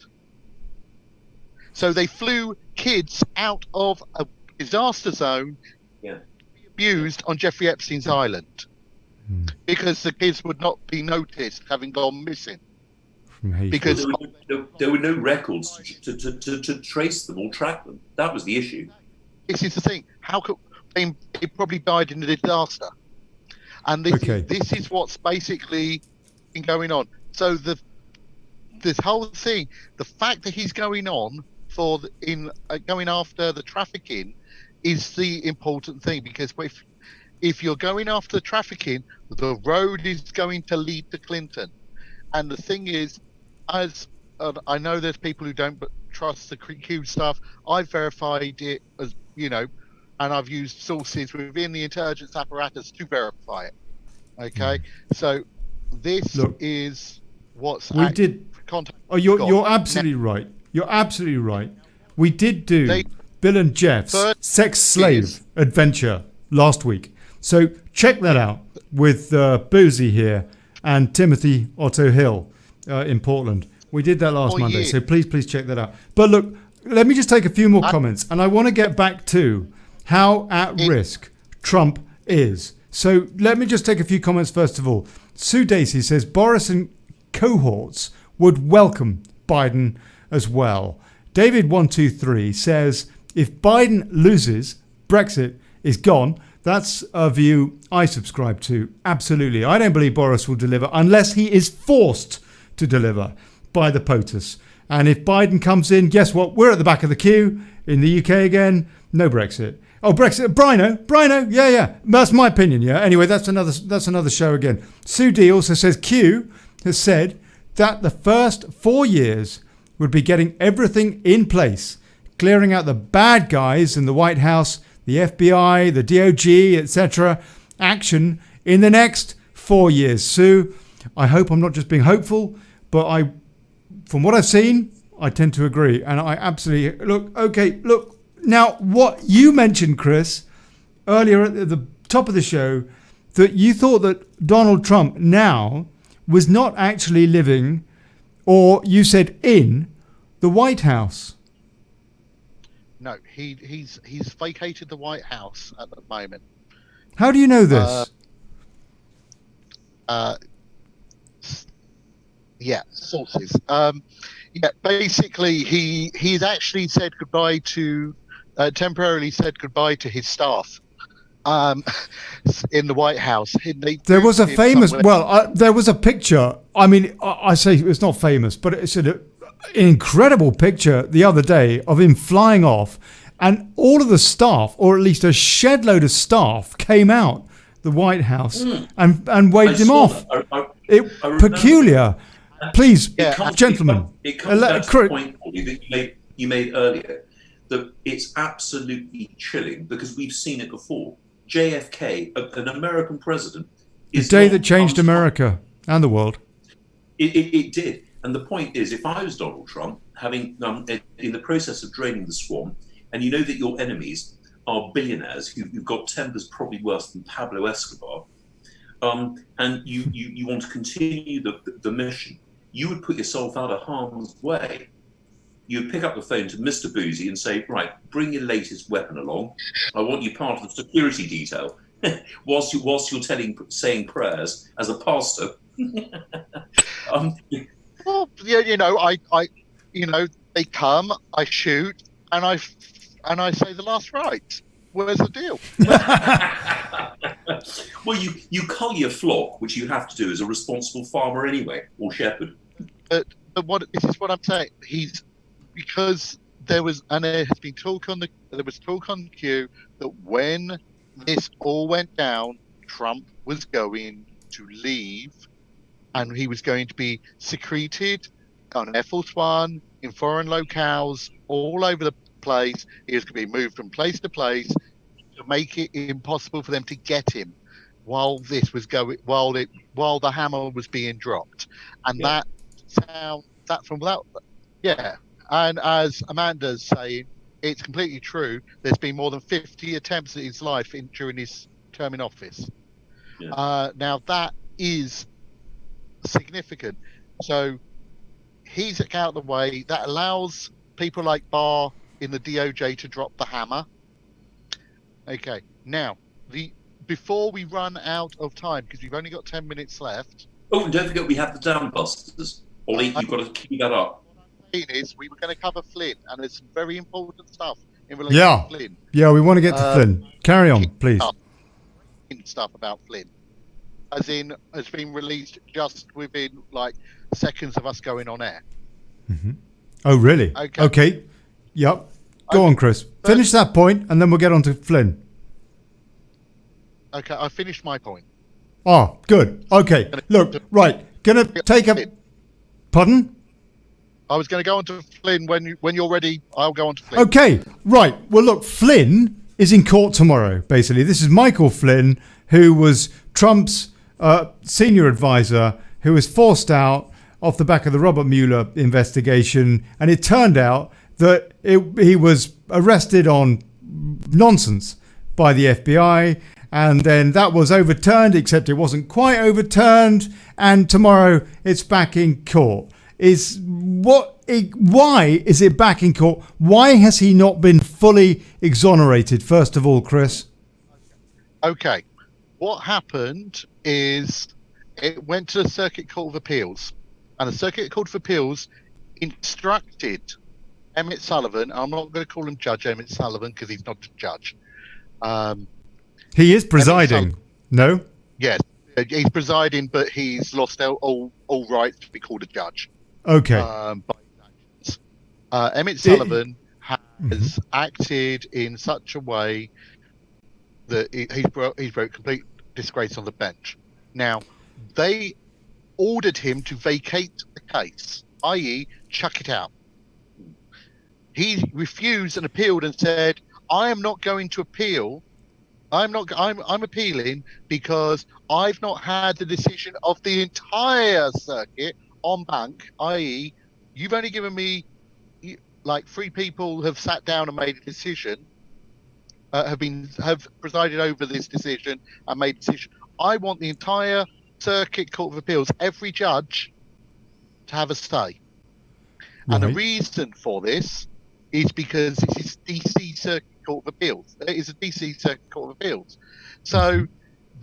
So they flew kids out of a disaster zone to be abused on Jeffrey Epstein's island because the kids would not be noticed having gone missing. Because there were no records to trace them or track them. That was the issue. This is the thing. How could they probably died in the disaster? And this is what's basically been going on. So this whole thing, the fact that he's going on going after the trafficking is the important thing, because if you're going after the trafficking, the road is going to lead to Clinton. And the thing is, I know there's people who don't trust the Q stuff. I've verified it as and I've used sources within the intelligence apparatus to verify it. Okay, so this is what's we did. Oh, you're absolutely right. You're absolutely right. We did do Bill and Jeff's sex slave adventure last week, so check that out with Boosey here and Timothy Otto Hill in Portland. We did that last Monday, so please check that out. But look, let me just take a few more comments, and I want to get back to how at risk Trump is. So let me just take a few comments first of all. Sue Dacey says Boris and cohorts would welcome Biden as well. David123 says if Biden loses, Brexit is gone. That's a view I subscribe to. Absolutely. I don't believe Boris will deliver unless he is forced to deliver by the POTUS. And if Biden comes in, guess what? We're at the back of the queue in the UK again. No Brexit. Oh, Brexit. Brino. Yeah. That's my opinion, yeah. Anyway, that's another show again. Sue D also says Q has said that the first 4 years would be getting everything in place, clearing out the bad guys in the White House, the FBI, the DOJ, etc. Action in the next 4 years. Sue, I hope I'm not just being hopeful, but from what I've seen, I tend to agree. And I absolutely... Look, now what you mentioned, Chris, earlier at the top of the show, that you thought that Donald Trump now was not actually living, or you said in, the White House. No, he's vacated the White House at the moment. How do you know this? sources. Basically, he's actually said goodbye to temporarily said goodbye to his staff in the White House. There was a famous, there was a picture. I mean, I say it's not famous, but it's an incredible picture the other day of him flying off, and all of the staff, or at least a shed load of staff, came out the White House and waved him off. Peculiar. Please, gentlemen. It comes back to the point, Olly, that you made earlier, that it's absolutely chilling because we've seen it before. JFK, an American president, the day that changed America and the world. It did. And the point is, if I was Donald Trump, having in the process of draining the swamp, and you know that your enemies are billionaires who've got tempers probably worse than Pablo Escobar, and you want to continue the mission, you would put yourself out of harm's way. You would pick up the phone to Mr. Boosey and say, right, bring your latest weapon along. I want you part of the security detail whilst you're saying prayers as a pastor. Well, yeah, they come, I shoot, and I say the last rites. Where's the deal? Well, you cull your flock, which you have to do as a responsible farmer anyway, or shepherd. But this is what I'm saying. Because there has been talk on Q that when this all went down, Trump was going to leave, and he was going to be secreted on Air Force One, in foreign locales, all over the place. He was going to be moved from place to place to make it impossible for them to get him while this was going, while the hammer was being dropped. And that sound that from that, yeah. And as Amanda's saying, it's completely true. There's been more than 50 attempts at his life during his term in office. Yeah. Now that is significant. So he's out of the way. That allows people like Barr in the DOJ to drop the hammer. Okay. Now, before we run out of time, because we've only got 10 minutes left. Oh, and don't forget we have the dambusters. Olly, you've got to keep that up. Is we were going to cover Flynn, and there's some very important stuff in relation to Flynn. Yeah, we want to get to Flynn. Carry on, please. Stuff about Flynn, as in, has been released just within like seconds of us going on air. Mm-hmm. Oh, really? Okay. Yep. Go on, Chris. Finish that point, and then we'll get on to Flynn. Okay, I finished my point. Oh, good. Okay. Look, right. Gonna take a... Pardon? I was going to go on to Flynn when you're ready. I'll go on to Flynn. Okay, right. Well, look, Flynn is in court tomorrow, basically. This is Michael Flynn, who was Trump's senior advisor, who was forced out off the back of the Robert Mueller investigation. And it turned out that he was arrested on nonsense by the FBI. And then that was overturned, except it wasn't quite overturned. And tomorrow it's back in court. Why is it back in court? Why has he not been fully exonerated, first of all, Chris? Okay. What happened is it went to the Circuit Court of Appeals, and the Circuit Court of Appeals instructed Emmett Sullivan, I'm not going to call him Judge Emmett Sullivan because he's not a judge. He is presiding. No? Yes, he's presiding, but he's lost all rights to be called a judge. Okay. Emmett Sullivan has acted in such a way that he's brought complete disgrace on the bench. Now, they ordered him to vacate the case, i.e., chuck it out. He refused and appealed and said, "I am not going to appeal. I'm appealing because I've not had the decision of the entire circuit en banc, i.e., you've only given me, like, 3 people have sat down and made a decision, have presided over this decision and made a decision. I want the entire Circuit Court of Appeals, every judge, to have a say." Right. And the reason for this is because this is DC Circuit Court of Appeals. It is a DC Circuit Court of Appeals. So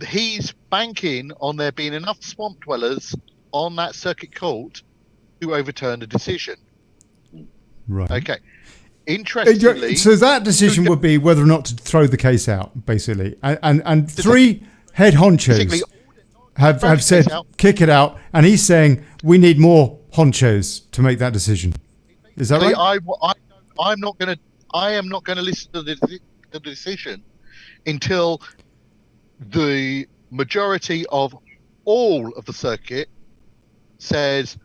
he's banking on there being enough swamp dwellers on that circuit court to overturn the decision. Right. Okay. Interestingly, So that decision would be whether or not to throw the case out, basically. And three head honchos basically, have said kick it out, and he's saying we need more honchos to make that decision. Is that right? I am not going to listen to the decision until the majority of all of the circuit says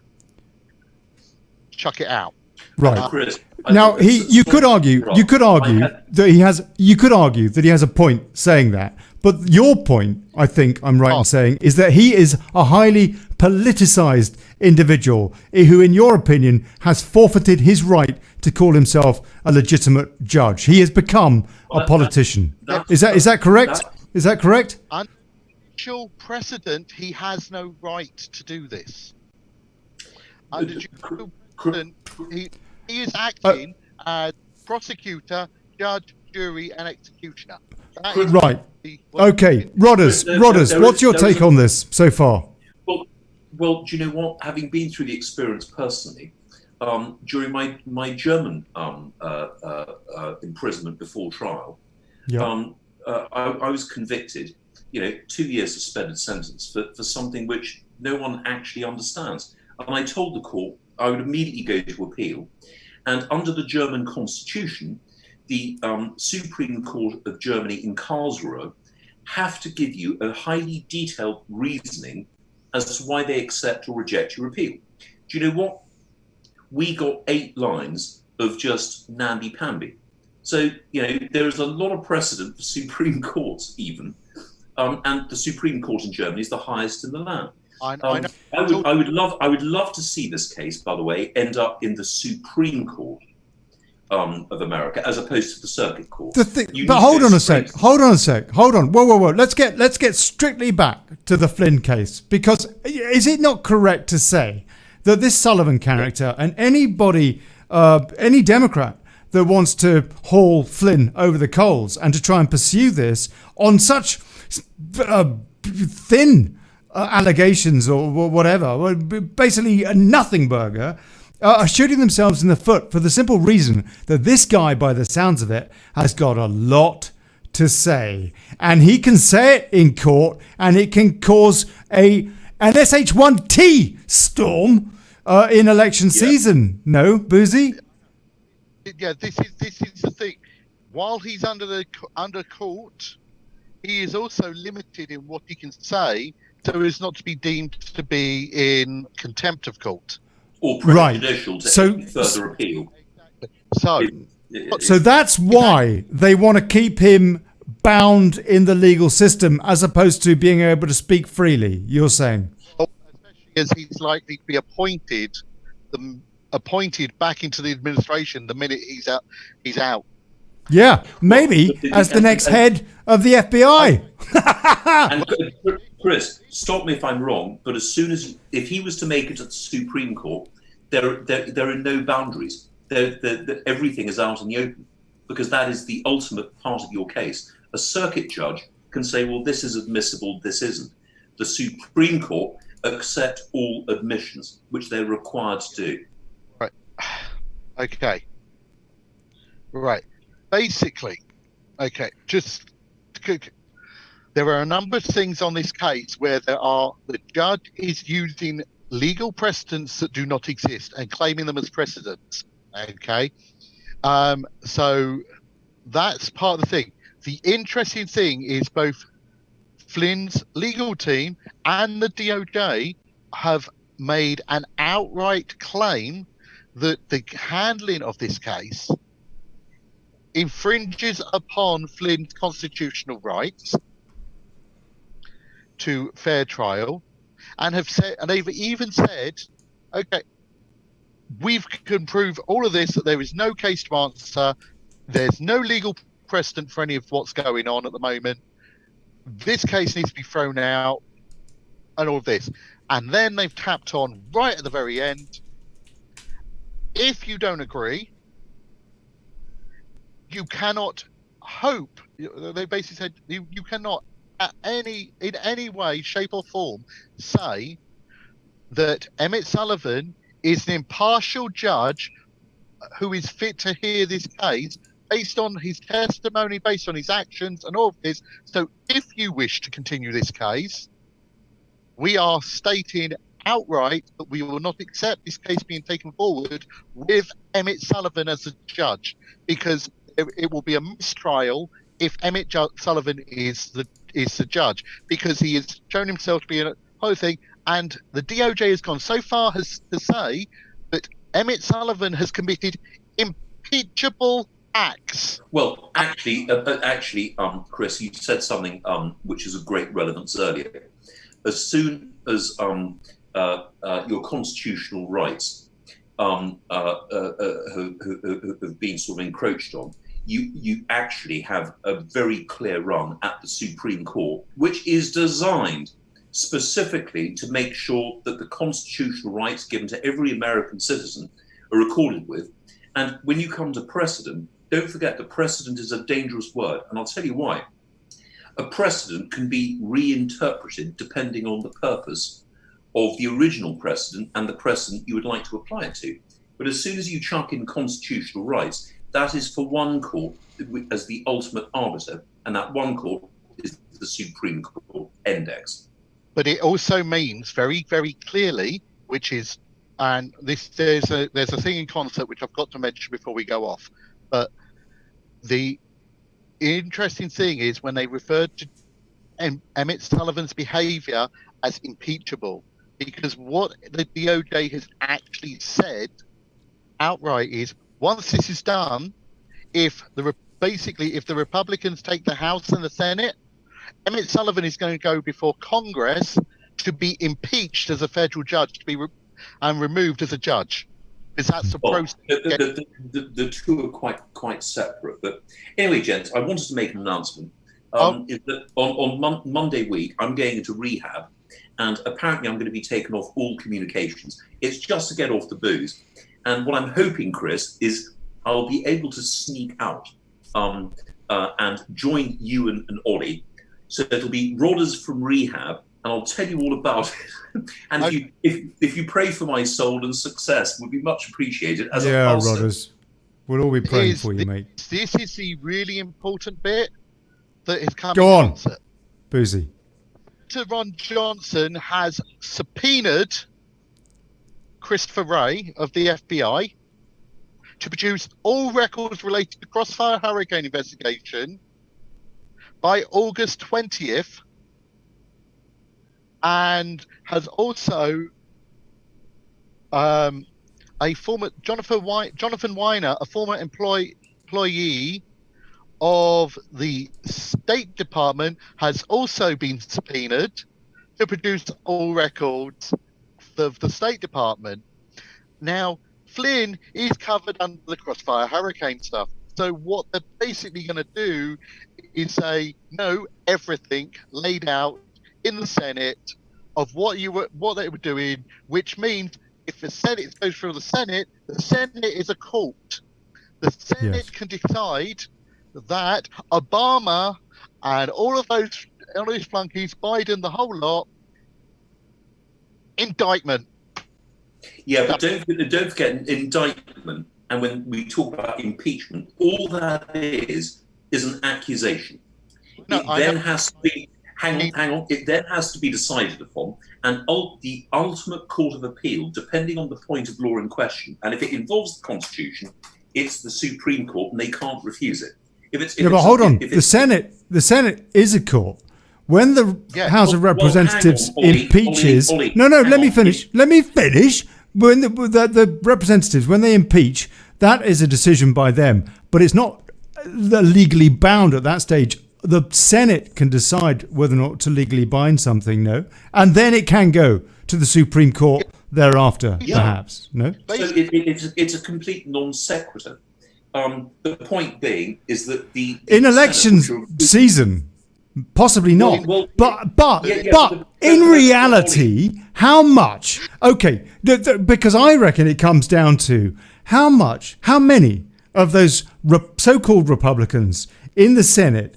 chuck it out. Right. Chris, Now you could argue that he has a point saying that, but your point, I think I'm right in saying, is that he is a highly politicized individual who, in your opinion, has forfeited his right to call himself a legitimate judge. He has become a politician. Is that correct? Is that correct? Under judicial precedent, he has no right to do this. Under judicial precedent, he is acting as prosecutor, judge, jury, and executioner. Right. Okay, Rodders, what's your take on this so far? Well, do you know what? Having been through the experience personally, during my German imprisonment before trial, I was convicted, 2 years suspended sentence for something which no one actually understands. And I told the court I would immediately go to appeal. And under the German constitution, the Supreme Court of Germany in Karlsruhe have to give you a highly detailed reasoning as to why they accept or reject your appeal. Do you know what? We got 8 lines of just namby-pamby. So, there is a lot of precedent for Supreme Courts even. And the Supreme Court in Germany is the highest in the land. I would love to see this case, by the way, end up in the Supreme Court of America as opposed to the Circuit Court. But hold on a sec. Whoa. Let's get strictly back to the Flynn case, because is it not correct to say that this Sullivan character and anybody, any Democrat that wants to haul Flynn over the coals and to try and pursue this on such thin allegations or whatever, basically a nothing burger, are shooting themselves in the foot for the simple reason that this guy, by the sounds of it, has got a lot to say. And he can say it in court, and it can cause an SH1T storm in election season. No, Boosey? Yeah, this is the thing. While he's under court, he is also limited in what he can say, so as not to be deemed to be in contempt of court. Or prejudicial to any further appeal. So that's why they want to keep him bound in the legal system as opposed to being able to speak freely, you're saying? Especially as he's likely to be appointed back into the administration the minute he's out. Yeah, maybe as the next head of the FBI. And Chris, stop me if I'm wrong, but if he was to make it to the Supreme Court, there are no boundaries. Everything is out in the open, because that is the ultimate part of your case. A circuit judge can say, well, this is admissible, this isn't. The Supreme Court accept all admissions, which they're required to do. Right. Okay. Right. Basically, there are a number of things on this case where the judge is using legal precedents that do not exist and claiming them as precedents. Okay. So that's part of the thing. The interesting thing is both Flynn's legal team and the DOJ have made an outright claim that the handling of this case infringes upon Flynn's constitutional rights to fair trial, and they've even said, okay, we can prove all of this, that there is no case to answer, there's no legal precedent for any of what's going on at the moment, this case needs to be thrown out, and all of this. And then they've tapped on right at the very end, if you don't agree, you cannot hope, they basically said, you cannot in any way, shape, or form say that Emmett Sullivan is an impartial judge who is fit to hear this case based on his testimony, based on his actions, and all of this. So, if you wish to continue this case, we are stating outright that we will not accept this case being taken forward with Emmett Sullivan as a judge, because it will be a mistrial if Emmett Sullivan is the judge, because he has shown himself to be a whole thing. And the DOJ has gone so far as to say that Emmett Sullivan has committed impeachable acts. Well, actually, Chris, you said something which is of great relevance earlier. As soon as your constitutional rights have been sort of encroached on, you actually have a very clear run at the Supreme Court, which is designed specifically to make sure that the constitutional rights given to every American citizen are recorded with. And when you come to precedent, don't forget that precedent is a dangerous word, and I'll tell you why. A precedent can be reinterpreted depending on the purpose of the original precedent and the precedent you would like to apply it to. But as soon as you chuck in constitutional rights, that is for one court as the ultimate arbiter, and that one court is the Supreme Court index. But it also means very, very clearly, which is, and this there's a thing in concert which I've got to mention before we go off. But the interesting thing is when they referred to Emmett Sullivan's behaviour as impeachable, because what the DOJ has actually said outright is, once this is done, if the Republicans take the House and the Senate, Emmett Sullivan is going to go before Congress to be impeached as a federal judge, to be and removed as a judge, because that's the process. The two are quite separate. But anyway, gents, I wanted to make an announcement. Is that on Monday week, I'm going into rehab, and apparently I'm going to be taken off all communications. It's just to get off the booze. And what I'm hoping, Chris, is I'll be able to sneak out and join you and Olly. So it'll be Rodders from rehab, and I'll tell you all about it. And if you pray for my soul and success, would be much appreciated. As a pastor. Rodders. We'll all be praying for you, mate. This is the really important bit that is coming. Go on, Boosey. Senator Ron Johnson has subpoenaed Christopher Wray of the FBI to produce all records related to the Crossfire Hurricane investigation by August 20th, and has also a former Jonathan Weiner, a former employee of the State Department, has also been subpoenaed to produce all records of the State Department. Now, Flynn is covered under the Crossfire Hurricane stuff. So what they're basically going to do is say, no, everything laid out in the Senate of what they were doing, which means if the Senate goes through the Senate is a court. The Senate can decide that Obama and all of those flunkies, Biden, the whole lot, indictment. Yeah, but don't forget an indictment. And when we talk about impeachment, all that is an accusation. No, it then has to be hang on. It then has to be decided upon, and the ultimate court of appeal, depending on the point of law in question, and if it involves the Constitution, it's the Supreme Court, and they can't refuse it. But hold on. The Senate is a court. When the House of Representatives impeaches, let me finish. When the representatives, when they impeach, that is a decision by them, but it's not legally bound at that stage. The Senate can decide whether or not to legally bind something, and then it can go to the Supreme Court thereafter, perhaps, no? So it's a complete non sequitur. The point being is that in elections season, possibly not. But in reality, how much? Okay, because I reckon it comes down to how many of those so-called Republicans in the Senate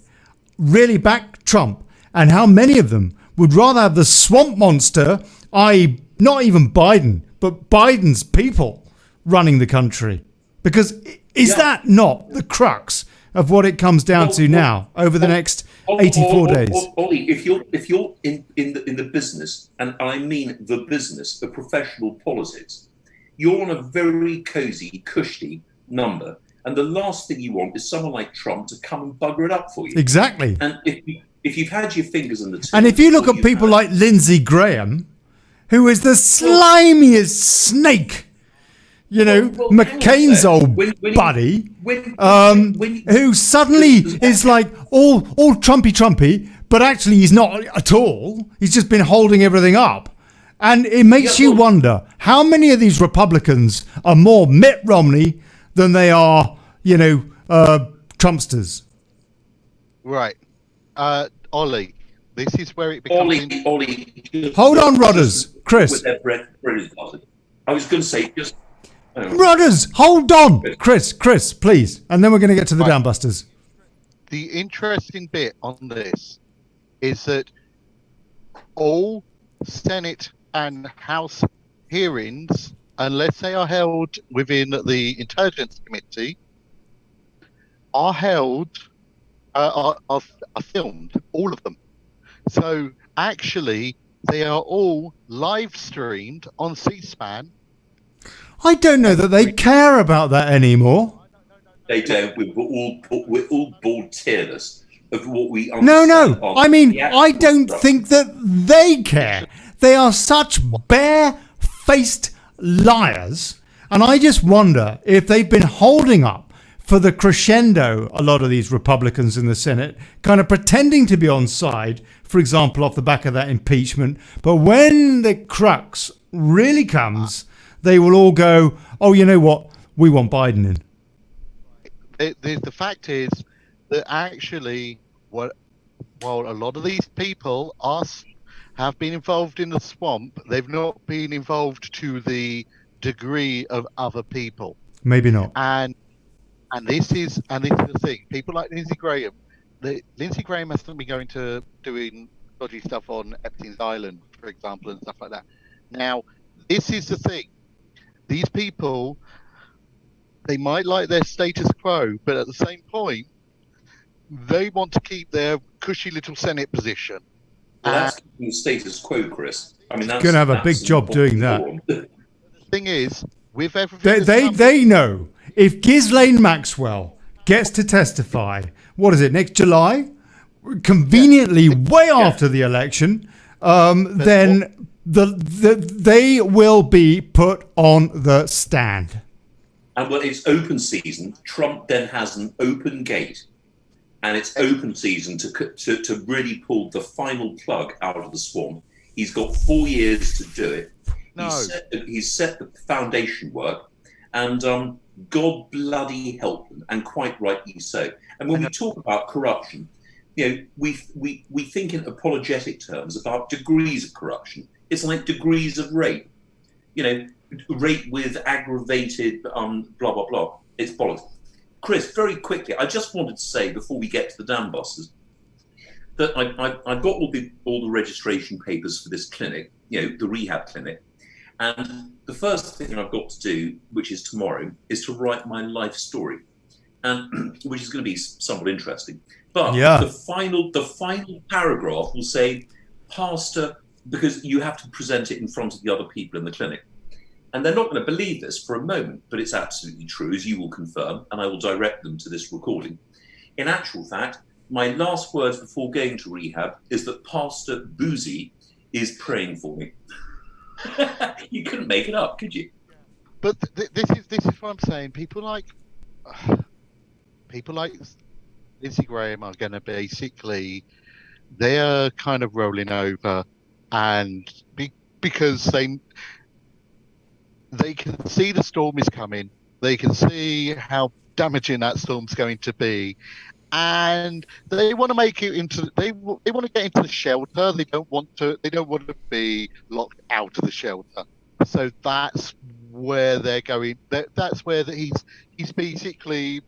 really back Trump, and how many of them would rather have the swamp monster, i.e. not even Biden, but Biden's people running the country? Because is that not the crux of what it comes down to now over the next 84 days? Ollie, if you're in the business, and I mean the business of professional politics, you're on a very cosy, cushy number, and the last thing you want is someone like Trump to come and bugger it up for you. Exactly. And if you've had your fingers in the till, and if you look at people like Lindsey Graham, who is the slimiest snake, McCain's old buddy, who suddenly is like all Trumpy, but actually he's not at all. He's just been holding everything up. And it makes you wonder how many of these Republicans are more Mitt Romney than they are, Trumpsters. Right. Ollie, this is where it becomes... Ollie. Hold on, Rodders. Chris. I was going to say, just... Rodders, hold on. Chris, please. And then we're going to get to the Downbusters. The interesting bit on this is that all Senate and House hearings, unless they are held within the Intelligence Committee, are filmed, all of them. So actually, they are all live streamed on C-SPAN. I don't know that they care about that anymore. They don't. We're all bored tearless of what we understand. No. I mean, I don't think that they care. They are such bare-faced liars. And I just wonder if they've been holding up for the crescendo, a lot of these Republicans in the Senate, kind of pretending to be on side, for example, off the back of that impeachment. But when the crux really comes, they will all go, oh, you know what? We want Biden in. The fact is that actually, while a lot of these people have been involved in the swamp, they've not been involved to the degree of other people. Maybe not. And this is the thing. People like Lindsey Graham. Lindsey Graham hasn't been going to doing dodgy stuff on Epstein's Island, for example, and stuff like that. Now, this is the thing. These people, they might like their status quo, but at the same point, they want to keep their cushy little Senate position. Well, that's the status quo, Chris. I mean, that's going to have a big job doing that. The thing is, with everything, they know if Ghislaine Maxwell gets to testify, what is it, next July? Conveniently, way after the election, then they will be put on the stand. And when it's open season, Trump then has an open gate, and it's open season to really pull the final plug out of the swamp. He's got 4 years to do it. No. He's set the foundation work, and God bloody help them, and quite rightly so. And when we talk about corruption, we think in apologetic terms about degrees of corruption. It's like degrees of rape. Rape with aggravated blah blah blah. It's bollocks. Chris, very quickly, I just wanted to say before we get to the Dambusters that I've got all the registration papers for this clinic, the rehab clinic, and the first thing I've got to do, which is tomorrow, is to write my life story, and which is going to be somewhat interesting. But the final paragraph will say, Pastor, because you have to present it in front of the other people in the clinic. And they're not going to believe this for a moment, but it's absolutely true, as you will confirm, and I will direct them to this recording. In actual fact, my last words before going to rehab is that Pastor Boosey is praying for me. You couldn't make it up, could you? But this is what I'm saying. People like Lindsey Graham are going to basically, they're kind of rolling over, and because they can see the storm is coming, they can see how damaging that storm's going to be, and they want to make it into. They want to get into the shelter. They don't want to be locked out of the shelter. So that's where they're going. That's where he's basically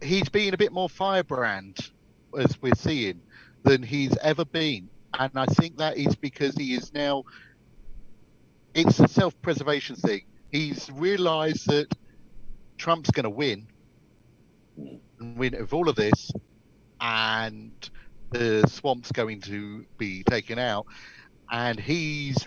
being a bit more firebrand, as we're seeing. than he's ever been. And I think that is because he is now, it's a self-preservation thing. He's realised that Trump's going to win of all of this, and the swamp's going to be taken out, and he's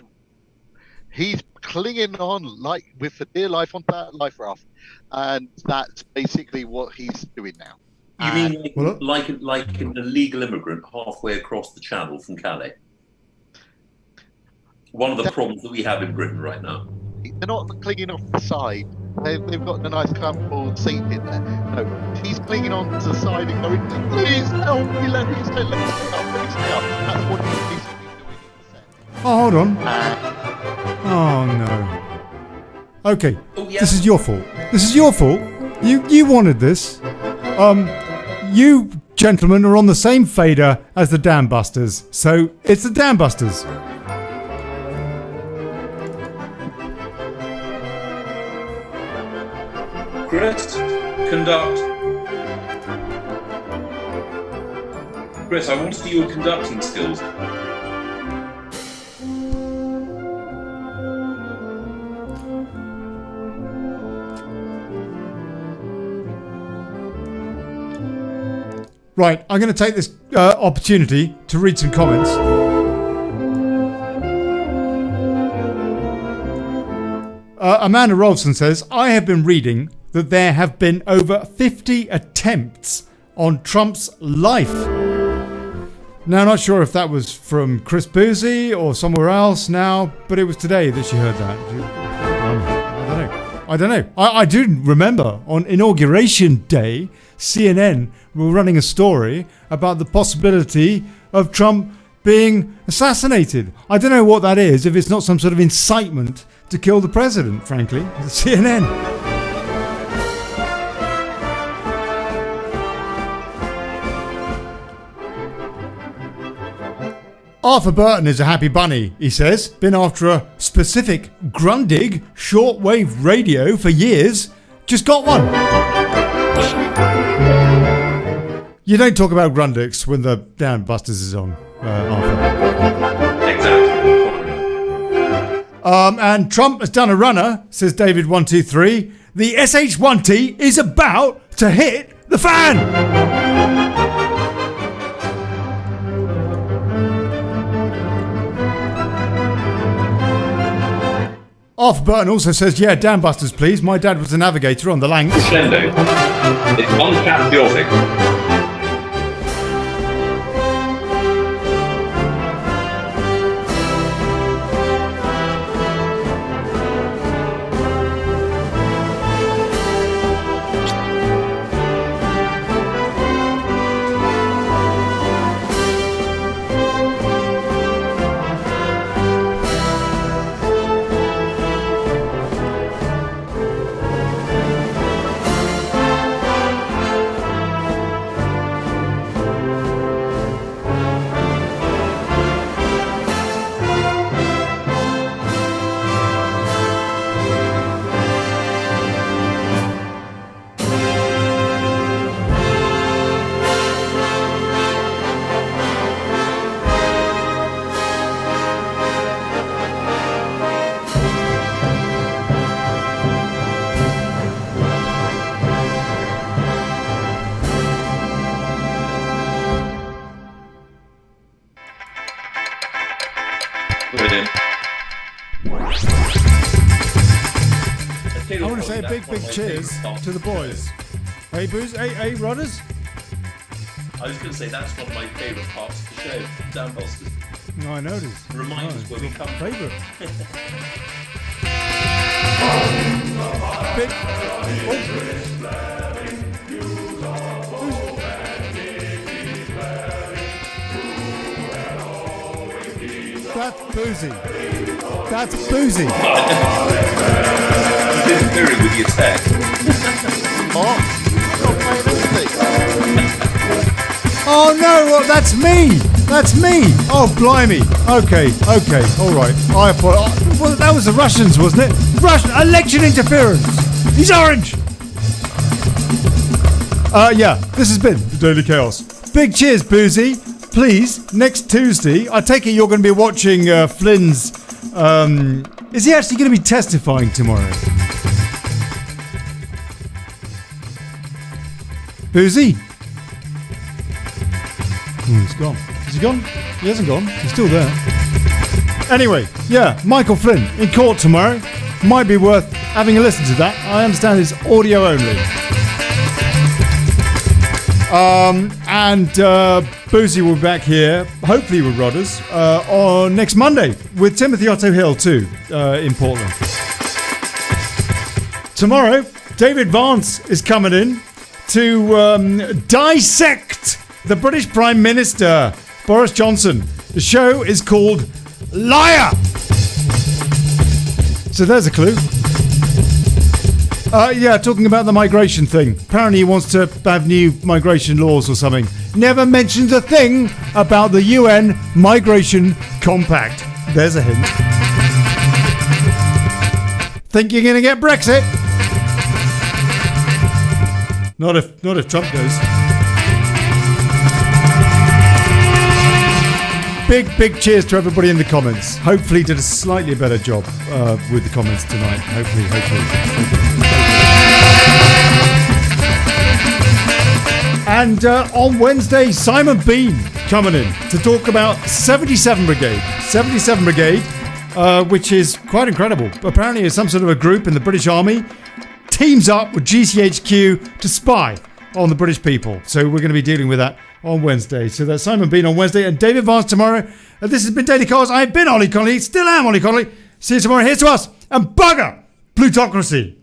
clinging on like with for dear life on that life raft, and that's basically what he's doing now. You mean like an illegal immigrant halfway across the channel from Calais? One of the problems that we have in Britain right now. They're not clinging off the side. They've got a nice comfortable seat in there. No, he's clinging on to the side and going, please help me, let me stay up. That's what he's basically doing in the set. Oh, hold on. Oh, no. Okay, This is your fault. This is your fault. You wanted this. You gentlemen are on the same fader as the Dam Busters, so it's the Dam Busters. Chris, conduct. Chris, I want to see your conducting skills. Right, I'm going to take this opportunity to read some comments. Amanda Rolfson says, I have been reading that there have been over 50 attempts on Trump's life. Now, not sure if that was from Chris Boosey or somewhere else now, but it was today that she heard that. I don't know. I do remember on Inauguration Day, CNN were running a story about the possibility of Trump being assassinated. I don't know what that is, if it's not some sort of incitement to kill the president, frankly. CNN. Arthur Burton is a happy bunny, he says. Been after a specific Grundig shortwave radio for years. Just got one. You don't talk about Grundix when the Dam Busters is on, Arthur. Exactly. And Trump has done a runner, says David123. The SH1T is about to hit the fan. Arthur Burton also says, yeah, Dam Busters, please. My dad was a navigator on the Lancs. Crescendo. It's unpatriotic. I want to say a big cheers to the boys. Hey, Booze. Hey, Rodders. I was going to say that's one of my favourite parts of the show, Dam Busters. No, I noticed. Remind us where we come from. Favourite. That's Boosey. That's Boosey. Interfering with your tech. Oh no, well, that's me. That's me. Oh, blimey. Okay, all right. I apologize. Well, that was the Russians, wasn't it? Russian election interference. He's orange. Yeah, this has been the Daily Chaos. Big cheers, Boosey. please, next Tuesday, I take it you're going to be watching Flynn's... is he actually going to be testifying tomorrow? Boosey? Oh, he's gone. Is he gone? He hasn't gone. He's still there. Anyway, yeah, Michael Flynn in court tomorrow. Might be worth having a listen to that. I understand it's audio only. And Boosey will be back here, hopefully with Rodders, on next Monday with Timothy Otto Hill too, in Portland. Tomorrow, David Vance is coming in to dissect the British Prime Minister, Boris Johnson. The show is called Liar! So there's a clue. Yeah, talking about the migration thing. Apparently he wants to have new migration laws or something. Never mentions a thing about the UN Migration Compact. There's a hint. Think you're going to get Brexit? Not if Trump goes. Big cheers to everybody in the comments. Hopefully did a slightly better job with the comments tonight. Hopefully. And on Wednesday, Simon Bean coming in to talk about 77 Brigade. 77 Brigade, which is quite incredible. Apparently it's some sort of a group in the British Army, teams up with GCHQ to spy on the British people. So we're going to be dealing with that on Wednesday. So that's Simon Bean on Wednesday and David Vance tomorrow. This has been Daily Cars. I've been Olly Connelly, still am Olly Connelly. See you tomorrow. Here's to us and bugger plutocracy.